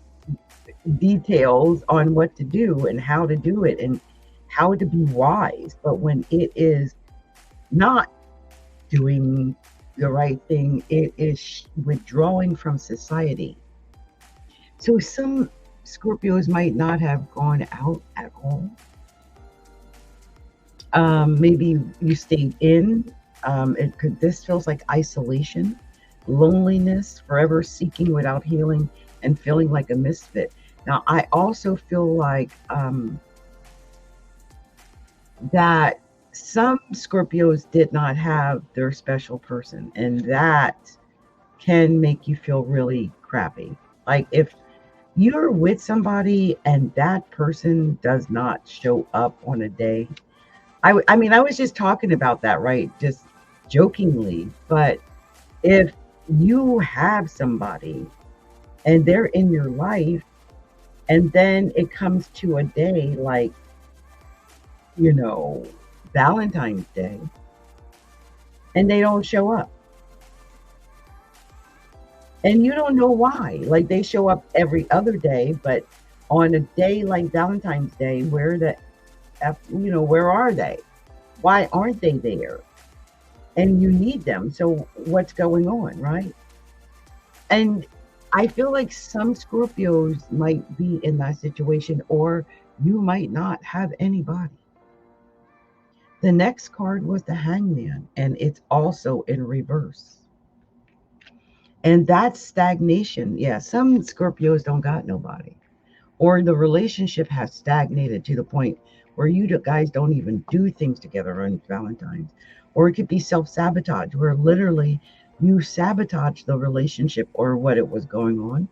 details on what to do and how to do it and how to be wise. But when it is not doing the right thing, it is withdrawing from society. So some Scorpios might not have gone out at all. Maybe you stayed in. This feels like isolation, loneliness, forever seeking without healing, and feeling like a misfit. Now, I also feel like that some Scorpios did not have their special person, and that can make you feel really crappy. Like if you're with somebody and that person does not show up on a day. I mean, I was just talking about that, right? Just jokingly. But if you have somebody and they're in your life, and then it comes to a day like, Valentine's Day, and they don't show up. And you don't know why. Like they show up every other day, but on a day like Valentine's Day, where are they? Why aren't they there? And you need them. So what's going on, right? And I feel like some Scorpios might be in that situation, or you might not have anybody. The next card was the Hangman, and it's also in reverse. And that's stagnation. Yeah, some Scorpios don't got nobody. Or the relationship has stagnated to the point where you guys don't even do things together on Valentine's. Or it could be self-sabotage, where literally you sabotage the relationship or what it was going on.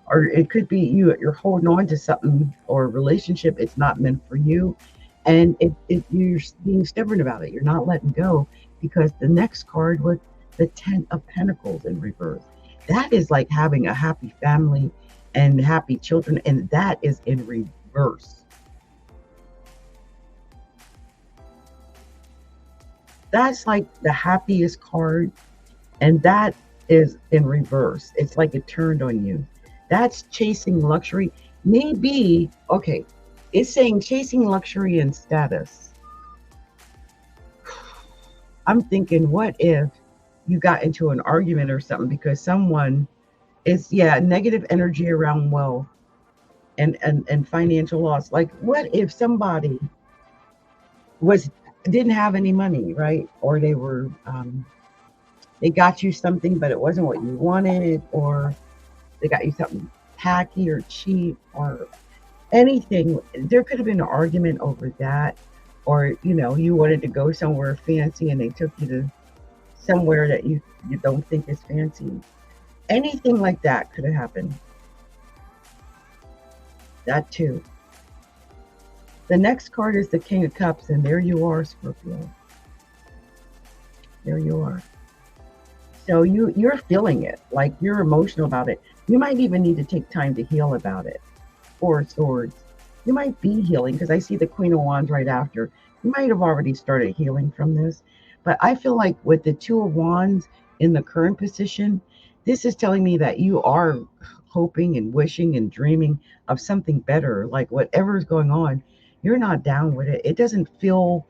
Or it could be you're holding on to something or a relationship, it's not meant for you. And you're being stubborn about it. You're not letting go, because the next card was the 10 of Pentacles in reverse. That is like having a happy family and happy children, and that is in reverse. That's like the happiest card, and that is in reverse. It's like it turned on you. That's chasing luxury. Maybe, okay, it's saying chasing luxury and status. I'm thinking, what if you got into an argument or something because someone is, negative energy around wealth and financial loss. Like, what if somebody didn't have any money, right? Or they were they got you something, but it wasn't what you wanted, or they got you something tacky or cheap or anything. There could have been an argument over that, or you wanted to go somewhere fancy and they took you to somewhere that you don't think is fancy. Anything like that could have happened. That too. The next card is the King of Cups, and there you are, Scorpio. There you are. So you're feeling it, like you're emotional about it. You might even need to take time to heal about it. Four of Swords. You might be healing, because I see the Queen of Wands right after. You might have already started healing from this. But I feel like with the Two of Wands in the current position, this is telling me that you are hoping and wishing and dreaming of something better. Like whatever is going on, you're not down with it. It doesn't feel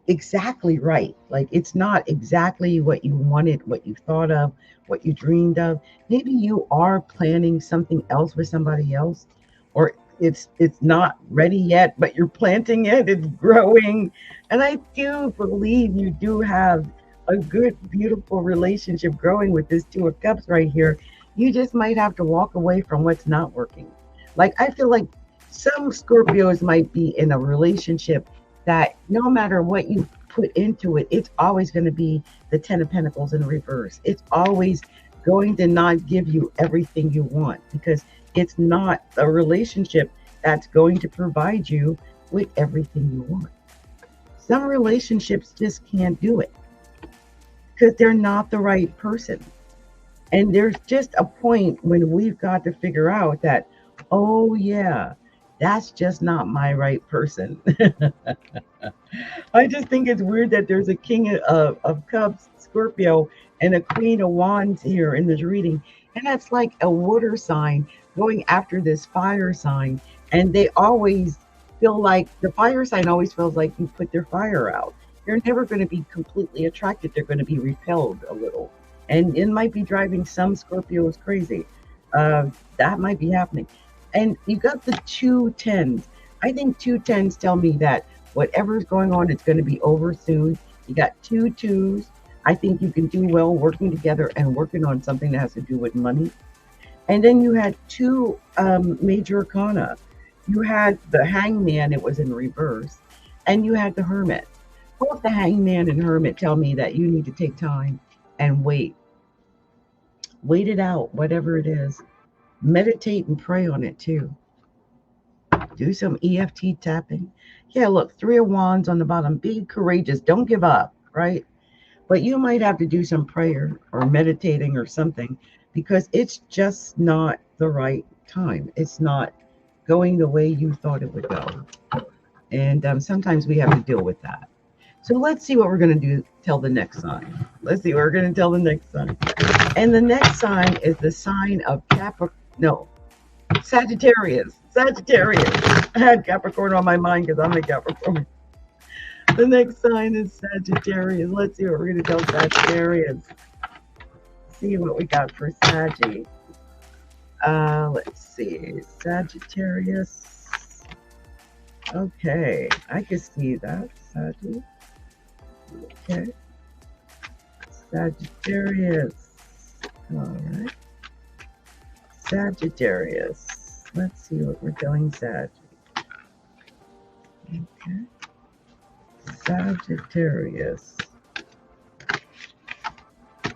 exactly right. Like it's not exactly what you wanted, what you thought of, what you dreamed of. Maybe you are planning something else with somebody else, or it's not ready yet, but you're planting it, it's growing. And I do believe you do have a good, beautiful relationship growing with this Two of Cups right here. You just might have to walk away from what's not working. Like, I feel like some Scorpios might be in a relationship that no matter what you put into it, it's always going to be the Ten of Pentacles in reverse. It's always going to not give you everything you want because it's not a relationship that's going to provide you with everything you want. Some relationships just can't do it because they're not the right person. And there's just a point when we've got to figure out that, oh, yeah, that's just not my right person. I just think it's weird that there's a King of Cups, Scorpio, and a Queen of Wands here in this reading. And that's like a water sign going after this fire sign. And they always feel like the fire sign always feels like you put their fire out. They're never going to be completely attracted. They're going to be repelled a little. And it might be driving some Scorpios crazy. That might be happening. And you got the 2 10s. I think 2 10s tell me that whatever's going on, it's going to be over soon. You got 2 2s. I think you can do well working together and working on something that has to do with money. And then you had 2 major arcana. You had the Hangman, it was in reverse, and you had the Hermit. Both the Hangman and Hermit tell me that you need to take time and wait. Wait it out, whatever it is. Meditate and pray on it too. Do some EFT tapping. Yeah, look, 3 of Wands on the bottom. Be courageous. Don't give up, right? But you might have to do some prayer or meditating or something because it's just not the right time. It's not going the way you thought it would go. And sometimes we have to deal with that. So let's see what we're going to do. Tell the next sign. Let's see what we're going to tell the next sign. And the next sign is the sign of Sagittarius. Sagittarius. I had Capricorn on my mind because I'm a Capricorn. The next sign is Sagittarius. Let's see what we're going to tell Sagittarius. See what we got for Saggy. Let's see. Sagittarius. Okay. I can see that. Saggy. Okay. Sagittarius. All right. Sagittarius. Let's see what we're telling Sag. Okay. Sagittarius.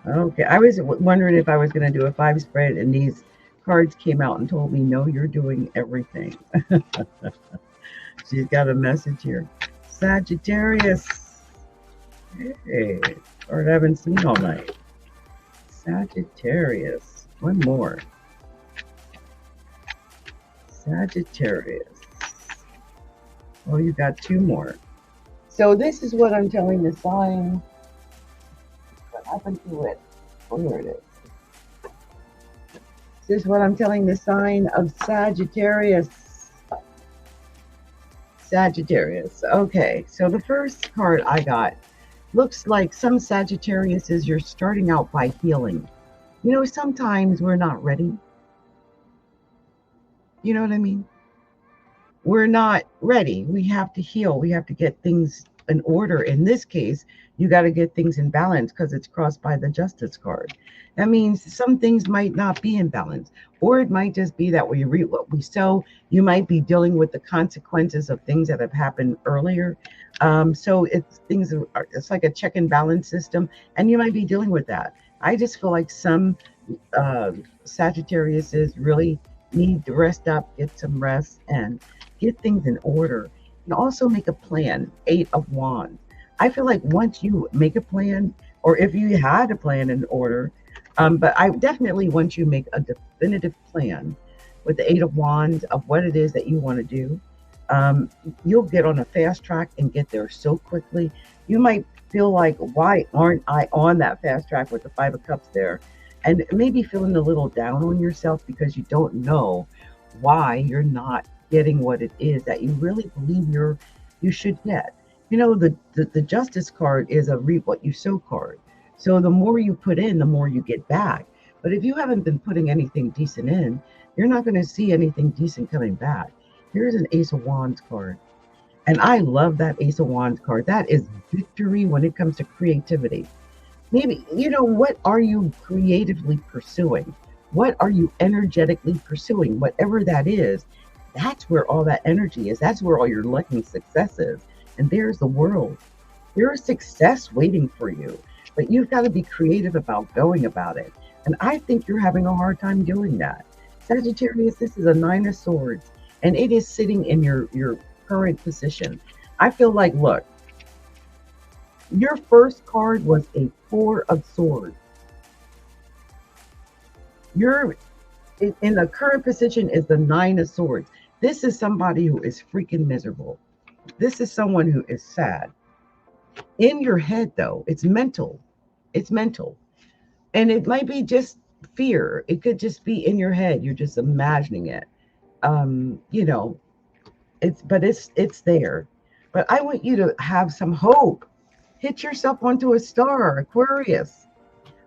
Okay. I was wondering if I was going to do a 5 spread and these cards came out and told me, no, you're doing everything. She's got a message here. Sagittarius. Hey, or I haven't seen all night. Sagittarius. One more. Sagittarius. Oh, you got 2 more. So this is what I'm telling the sign. What happened to it? Oh, here it is. This is what I'm telling the sign of Sagittarius. Sagittarius. Okay, so the first card I got looks like some Sagittariuses, you're starting out by healing. You know, sometimes we're not ready. You know what I mean? We're not ready. We have to heal. We have to get things in order. In this case, you got to get things in balance because it's crossed by the Justice card. That means some things might not be in balance, or it might just be that we reap what we sow. You might be dealing with the consequences of things that have happened earlier. So it's like a check and balance system, and you might be dealing with that. I just feel like some Sagittariuses really need to rest up, get some rest, and get things in order. And also make a plan. 8 of Wands. I feel like once you make a plan, or if you had a plan in order, but I definitely want you to make a definitive plan with the 8 of Wands of what it is that you want to do. You'll get on a fast track and get there so quickly. You might feel like, why aren't I on that fast track with the 5 of Cups there? And maybe feeling a little down on yourself because you don't know why you're not getting what it is that you really believe you should get. You know, the Justice card is a reap what you sow card. So the more you put in, the more you get back. But if you haven't been putting anything decent in, you're not going to see anything decent coming back. Here's an Ace of Wands card. And I love that Ace of Wands card. That is victory when it comes to creativity. Maybe, you know, what are you creatively pursuing? What are you energetically pursuing? Whatever that is, that's where all that energy is. That's where all your luck and success is. And there's the world. There's success waiting for you, but you've got to be creative about going about it. And I think you're having a hard time doing that. Sagittarius, this is a Nine of Swords, and it is sitting in your current position. I feel like, look, your first card was a Four of Swords. You're in the current position is the Nine of Swords. This is somebody who is freaking miserable. This is someone who is sad. In your head, though, it's mental. It's mental. And it might be just fear. It could just be in your head. You're just imagining it. You know, it's there. But I want you to have some hope. Hit yourself onto a star, Aquarius.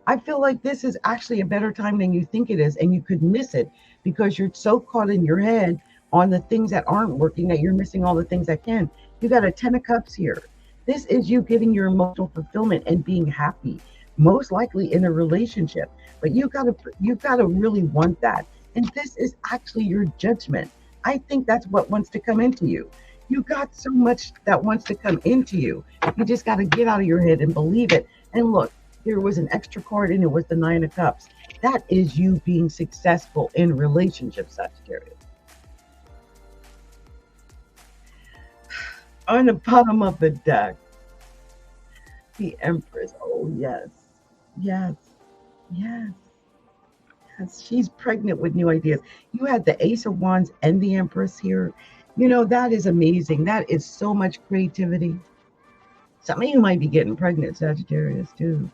I feel like this is actually a better time than you think it is, and you could miss it because you're so caught in your head on the things that aren't working that you're missing all the things that can. You got a Ten of Cups here. This is you getting your emotional fulfillment and being happy, most likely in a relationship. But you gotta really want that. And this is actually your judgment. I think that's what wants to come into you. You got so much that wants to come into you. You just got to get out of your head and believe it. And look, there was an extra card and it was the Nine of Cups. That is you being successful in relationships, Sagittarius. On the bottom of the deck, the Empress. Oh, yes. Yes. Yes. Yes. She's pregnant with new ideas. You had the Ace of Wands and the Empress here. You know, that is amazing. That is so much creativity. Some of you might be getting pregnant, Sagittarius, too.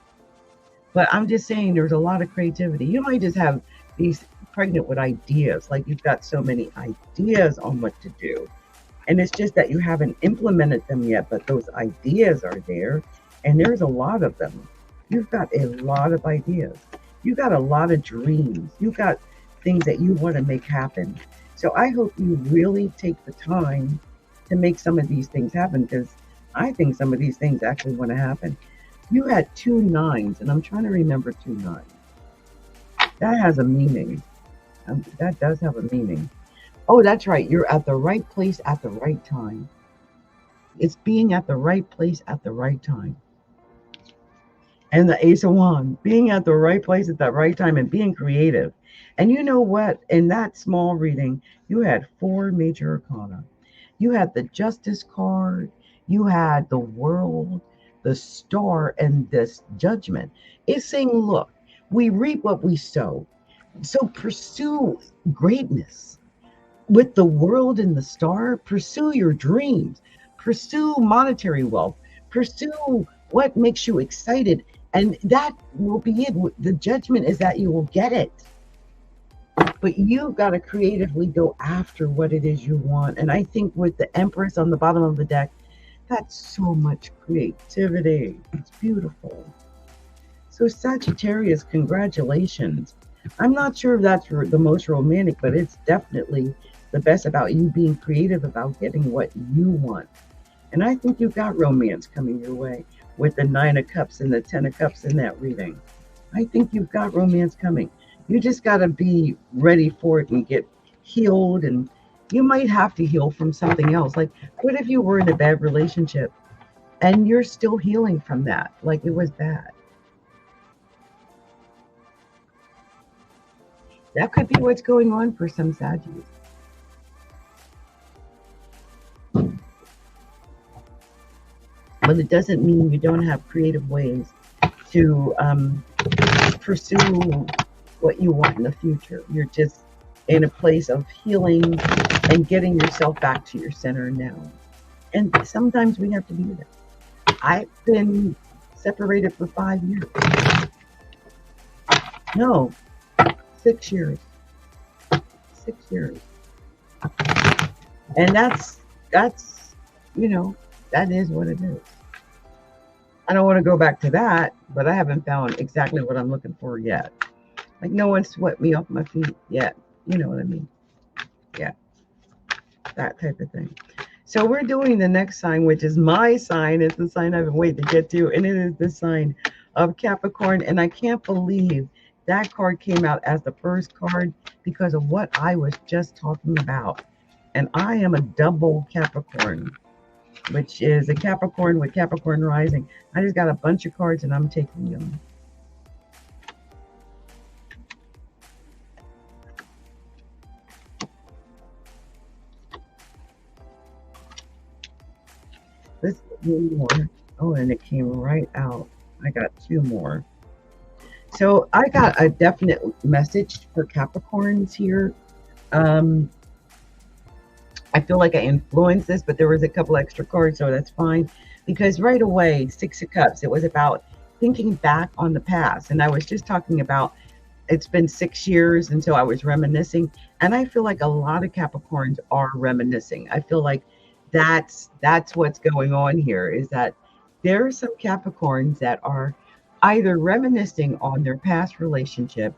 But I'm just saying there's a lot of creativity. You might just have these pregnant with ideas. Like you've got so many ideas on what to do. And it's just that you haven't implemented them yet, but those ideas are there. And there's a lot of them. You've got a lot of ideas. You've got a lot of dreams. You've got things that you want to make happen. So I hope you really take the time to make some of these things happen, because I think some of these things actually want to happen. You had 2 9s, and I'm trying to remember 2 9s. That has a meaning. That does have a meaning. Oh, that's right. You're at the right place at the right time. It's being at the right place at the right time. And the Ace of Wands, being at the right place at that right time and being creative. And you know what? In that small reading, you had 4 major arcana. You had the Justice card. You had the World, the Star, and this Judgment. It's saying, look, we reap what we sow. So pursue greatness. With the World and the Star, pursue your dreams. Pursue monetary wealth. Pursue what makes you excited. And that will be it. The Judgment is that you will get it. But you've got to creatively go after what it is you want. And I think with the Empress on the bottom of the deck, that's so much creativity. It's beautiful. So Sagittarius, congratulations. I'm not sure if that's the most romantic, but it's definitely the best about you being creative about getting what you want. And I think you've got romance coming your way with the 9 of Cups and the 10 of Cups in that reading. I think you've got romance coming. You just got to be ready for it and get healed. And you might have to heal from something else. Like, what if you were in a bad relationship and you're still healing from that? Like, it was bad. That could be what's going on for some Saggies. But it doesn't mean you don't have creative ways to pursue what you want in the future. You're just in a place of healing and getting yourself back to your center now. And sometimes we have to do that. I've been separated for 5 years. No, 6 years. 6 years. And that's, you know, that is what it is. I don't want to go back to that, but I haven't found exactly what I'm looking for yet. Like, no one swept me off my feet yet. You know what I mean? Yeah. That type of thing. So we're doing the next sign, which is my sign. It's the sign I've been waiting to get to. And it is the sign of Capricorn. And I can't believe That card came out as the first card because of what I was just talking about. And I am a double Capricorn, which is a Capricorn with Capricorn rising. I just got a bunch of cards and I'm taking them. Let's get one more. Oh, and it came right out. I got two more. So I got a definite message for Capricorns here. Um, I feel like I influenced this, but there was a couple extra cards, so that's fine. Because right away, Six of Cups, it was about thinking back on the past. And I was just talking about it's been 6 years, and so I was reminiscing. And I feel like a lot of Capricorns are reminiscing. I feel like that's what's going on here, is that there are some Capricorns that are either reminiscing on their past relationship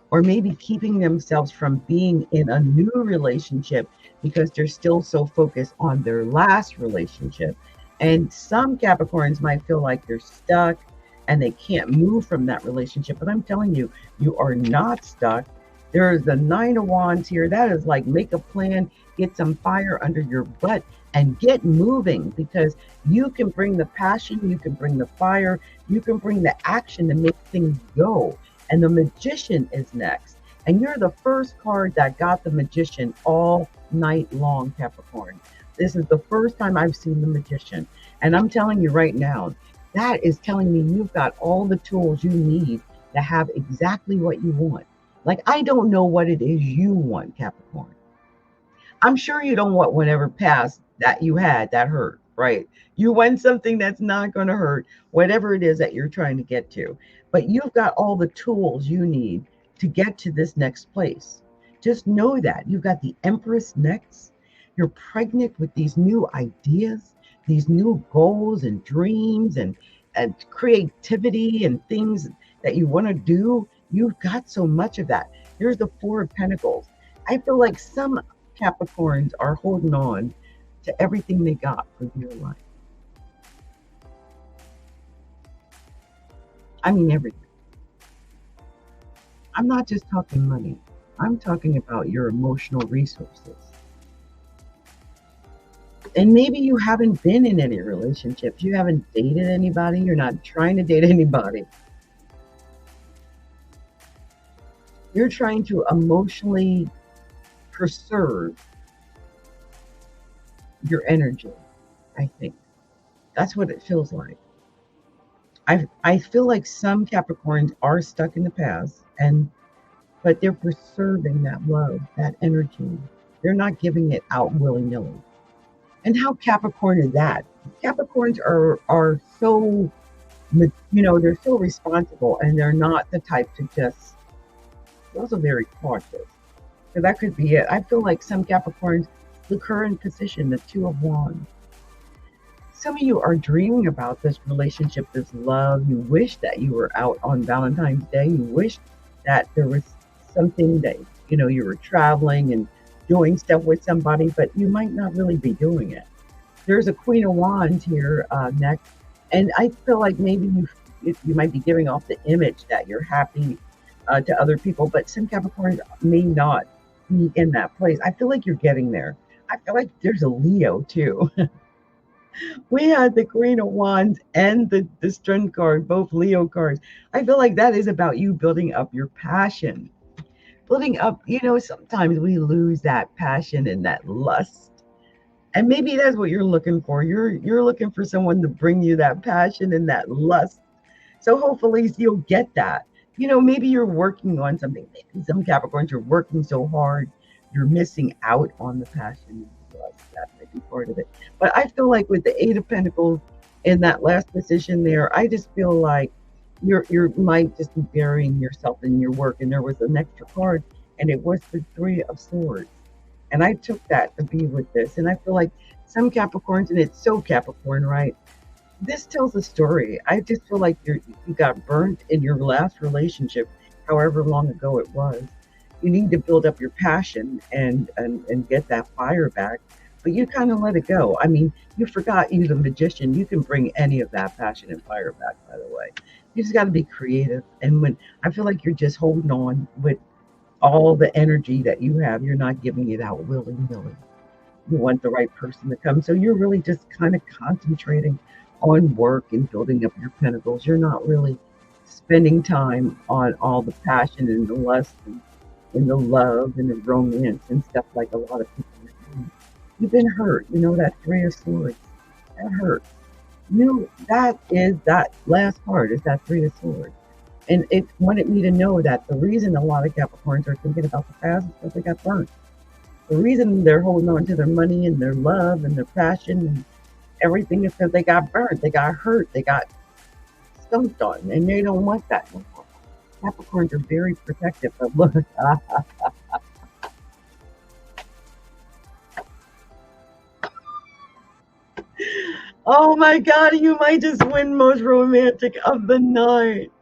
or maybe keeping themselves from being in a new relationship because they're still so focused on their last relationship. And some Capricorns might feel like they're stuck and they can't move from that relationship. But I'm telling you, you are not stuck. There's the Nine of Wands here. That is like make a plan, get some fire under your butt, and get moving, because you can bring the passion, you can bring the fire, you can bring the action to make things go. And the Magician is next. And you're the first card that got the Magician all night long, Capricorn. This is the first time I've seen the Magician. And I'm telling you right now, that is telling me you've got all the tools you need to have exactly what you want. Like, I don't know what it is you want, Capricorn. I'm sure you don't want whatever past that you had that hurt, right? You want something that's not going to hurt, whatever it is that you're trying to get to. But you've got all the tools you need to get to this next place. Just know that. You've got the Empress next. You're pregnant with these new ideas, these new goals and dreams and creativity and things that you want to do. You've got so much of that. Here's the Four of Pentacles. I feel like some Capricorns are holding on to everything they got for their life. I mean, everything. I'm not just talking money. I'm talking about your emotional resources. And maybe you haven't been in any relationships. You haven't dated anybody. You're not trying to date anybody. You're trying to emotionally preserve your energy, I think. That's what it feels like. I feel like some Capricorns are stuck in the past, but they're preserving that love, that energy. They're not giving it out willy-nilly. And how Capricorn is that? Capricorns are so, they're so responsible, and they're not the type to just, they're also very cautious. So that could be it. I feel like some Capricorns, the current position, the Two of Wands. Some of you are dreaming about this relationship, this love. You wish that you were out on Valentine's Day. You wish that there was something that, you were traveling and doing stuff with somebody, but you might not really be doing it. There's a Queen of Wands here next. And I feel like maybe you might be giving off the image that you're happy to other people, but some Capricorns may not be in that place. I feel like you're getting there. I feel like there's a Leo too. We had the Queen of Wands and the Strength card, both Leo cards. I feel like that is about you building up your passion. Building up, sometimes we lose that passion and that lust. And maybe that's what you're looking for. You're looking for someone to bring you that passion and that lust. So hopefully you'll get that. Maybe you're working on something. Maybe some Capricorns, you're working so hard, you're missing out on the passion. That might be part of it. But I feel like with the Eight of Pentacles in that last position there, I just feel like you might just be burying yourself in your work. And there was an extra card, and it was the Three of Swords. And I took that to be with this. And I feel like some Capricorns, and it's so Capricorn, right? This tells a story. I just feel like you got burnt in your last relationship, however long ago it was. You need to build up your passion and get that fire back, but you kind of let it go. I mean, you forgot you're the Magician. You can bring any of that passion and fire back, by the way. You just got to be creative. And when I feel like you're just holding on with all the energy that you have, you're not giving it out willy nilly. You want the right person to come. So you're really just kind of concentrating on work and building up your pentacles. You're not really spending time on all the passion and the lust and the love and the romance and stuff like a lot of people are doing. You've been hurt. You know that Three of Swords. That hurt. That is that last part is that Three of Swords. And it wanted me to know that the reason a lot of Capricorns are thinking about the past is because they got burnt. The reason they're holding on to their money and their love and their passion and everything is because they got burnt, they got hurt, they got stumped on, and they don't want that no more. Capricorns are very protective. But look, oh my God, you might just win most romantic of the night.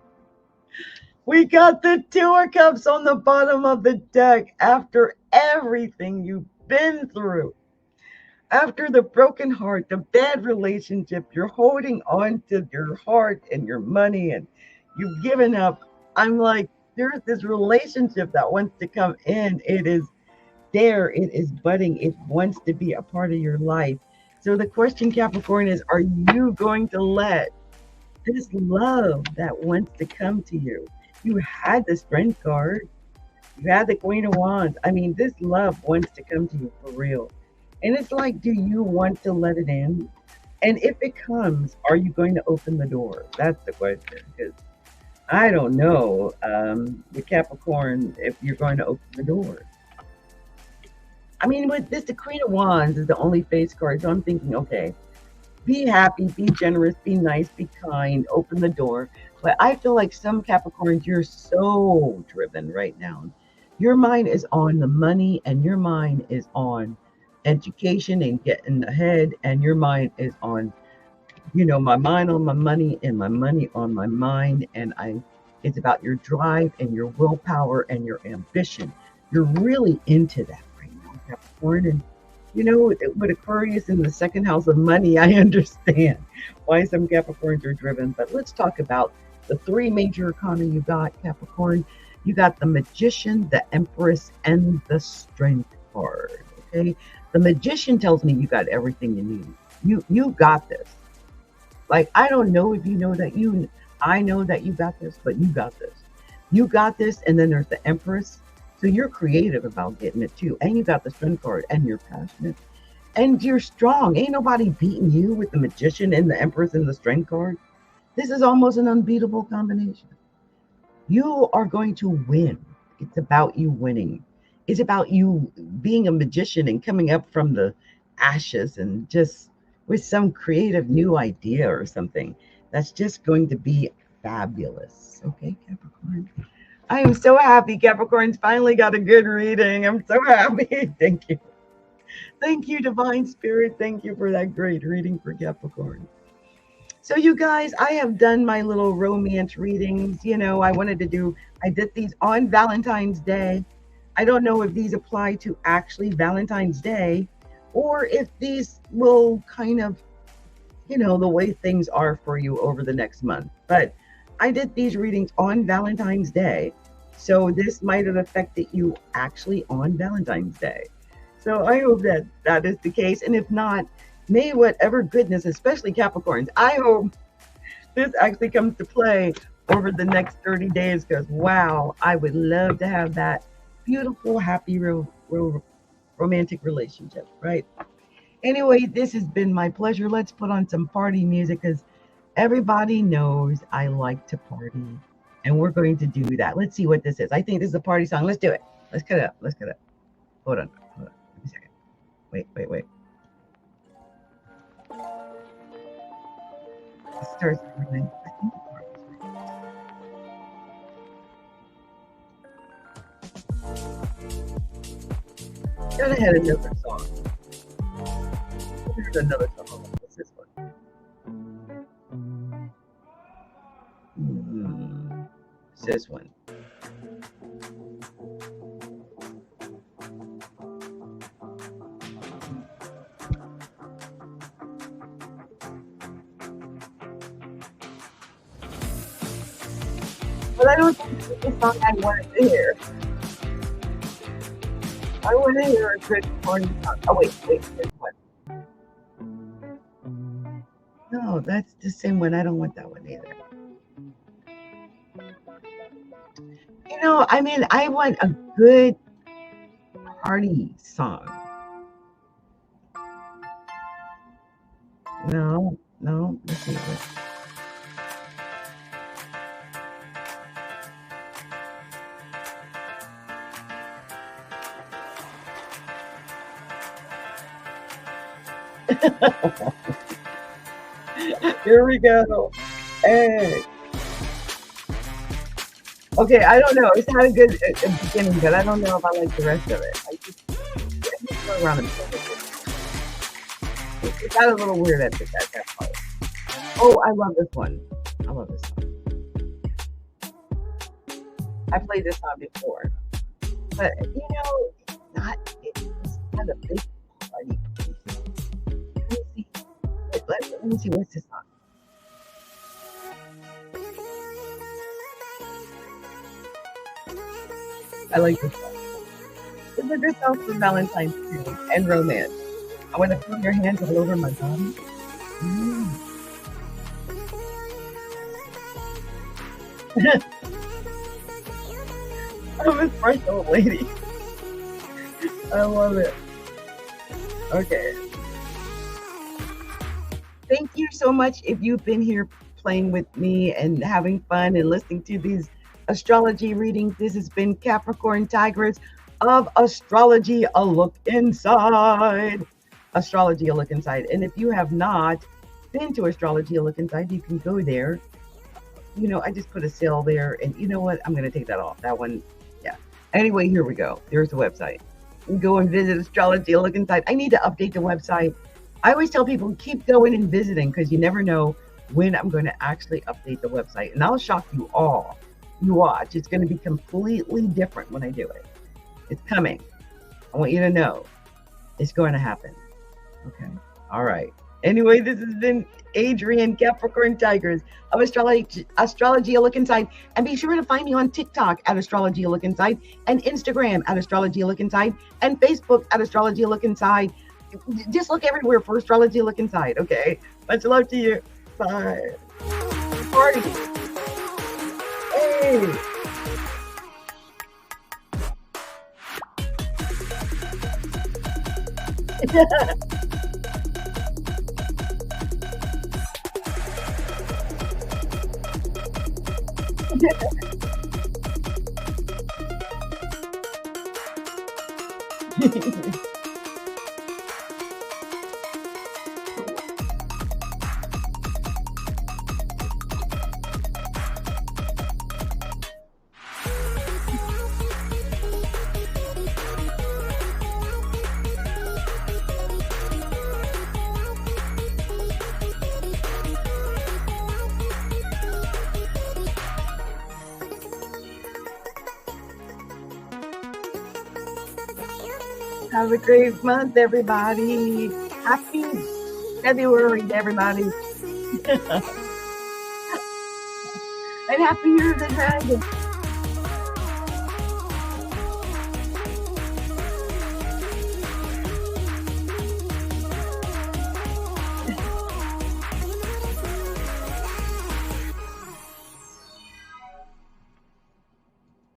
We got the Two of Cups on the bottom of the deck after everything you've been through. After the broken heart, the bad relationship, you're holding on to your heart and your money and you've given up. I'm like, there's this relationship that wants to come in. It is there, it is budding, it wants to be a part of your life. So the question, Capricorn, is are you going to let this love that wants to come to you? You had the Strength card, you had the Queen of Wands. I mean, this love wants to come to you for real. And it's like, do you want to let it in? And if it comes, are you going to open the door? That's the question. Because I don't know, the Capricorn, if you're going to open the door. I mean, with this, the Queen of Wands is the only face card. So I'm thinking, okay, be happy, be generous, be nice, be kind, open the door. But I feel like some Capricorns, you're so driven right now. Your mind is on the money and your mind is on education and getting ahead, and your mind is on, my mind on my money and my money on my mind. And it's about your drive and your willpower and your ambition. You're really into that right now, Capricorn. And with Aquarius in the second house of money, I understand why some Capricorns are driven. But let's talk about the three major arcana you got, Capricorn. You got the Magician, the Empress, and the Strength card. Okay, the Magician tells me you got everything you need. You got this. Like, I don't know if you know that I know that you got this, but you got this. You got this, and then there's the Empress. So you're creative about getting it too. And you got the Strength card, and you're passionate. And you're strong. Ain't nobody beating you with the Magician and the Empress and the Strength card. This is almost an unbeatable combination. You are going to win. It's about you winning. It's about you being a magician and coming up from the ashes and just with some creative new idea or something that's just going to be fabulous. Okay, Capricorn. I am so happy Capricorn's finally got a good reading. I'm so happy. Thank you. Thank you, Divine Spirit. Thank you for that great reading for Capricorn. So you guys, I have done my little romance readings. I did these on Valentine's Day. I don't know if these apply to actually Valentine's Day or if these will kind of, the way things are for you over the next month. But I did these readings on Valentine's Day. So this might have affected you actually on Valentine's Day. So I hope that that is the case. And if not, may whatever goodness, especially Capricorns, I hope this actually comes to play over the next 30 days because, wow, I would love to have that beautiful, happy, romantic relationship, right? Anyway, this has been my pleasure. Let's put on some party music because everybody knows I like to party, and we're going to do that. Let's see what this is. I think this is a party song. Let's do it. Let's cut it up. Let's cut it up. Hold on. Give me a second. Wait. It starts everything. I think the party's right. Gotta have another song. There's another song. What's this one? It's this one. But I don't think this is the song I wanted to hear. I want to hear a good party song. Oh, wait, this one. No, that's the same one. I don't want that one either. You know, I mean, I want a good party song. No, let's see. Here we go. Hey. Okay, I don't know. It's not a good beginning, but I don't know if I like the rest of it. I just go around and it got a little weird at that part. Oh, I love this one. I love this song. I played this song before, but you know, it's not a big party. Let me see what's this song. I like this song. It's a good song for Valentines too, and romance. I want to feel your hands all over my body. I'm a fresh old lady. I love it. Okay. Thank you so much if you've been here playing with me and having fun and listening to these astrology readings. This has been Capricorntigress of Astrology, a look inside. Astrology, a look inside. And if you have not been to Astrology, a look inside, you can go there. You know, I just put a sale there, and you know what? I'm going to take that off. That one, yeah. Anyway, here we go. There's the website. You can go and visit Astrology, a look inside. I need to update the website. I always tell people, keep going and visiting, because you never know when I'm going to actually update the website. And I'll shock you all. You watch. It's going to be completely different when I do it. It's coming. I want you to know it's going to happen. Okay. All right. Anyway, this has been Adrienne, Capricorntigress of Astrology, a look inside. And be sure to find me on TikTok at Astrology, a look inside, and Instagram at Astrology, a look inside, and Facebook at Astrology, a look inside. Just look everywhere for Astrology, a look inside. Okay. Much love to you. Bye. Party. Hey. Have a great month, everybody. Happy February to everybody. And happy Year of the Dragon.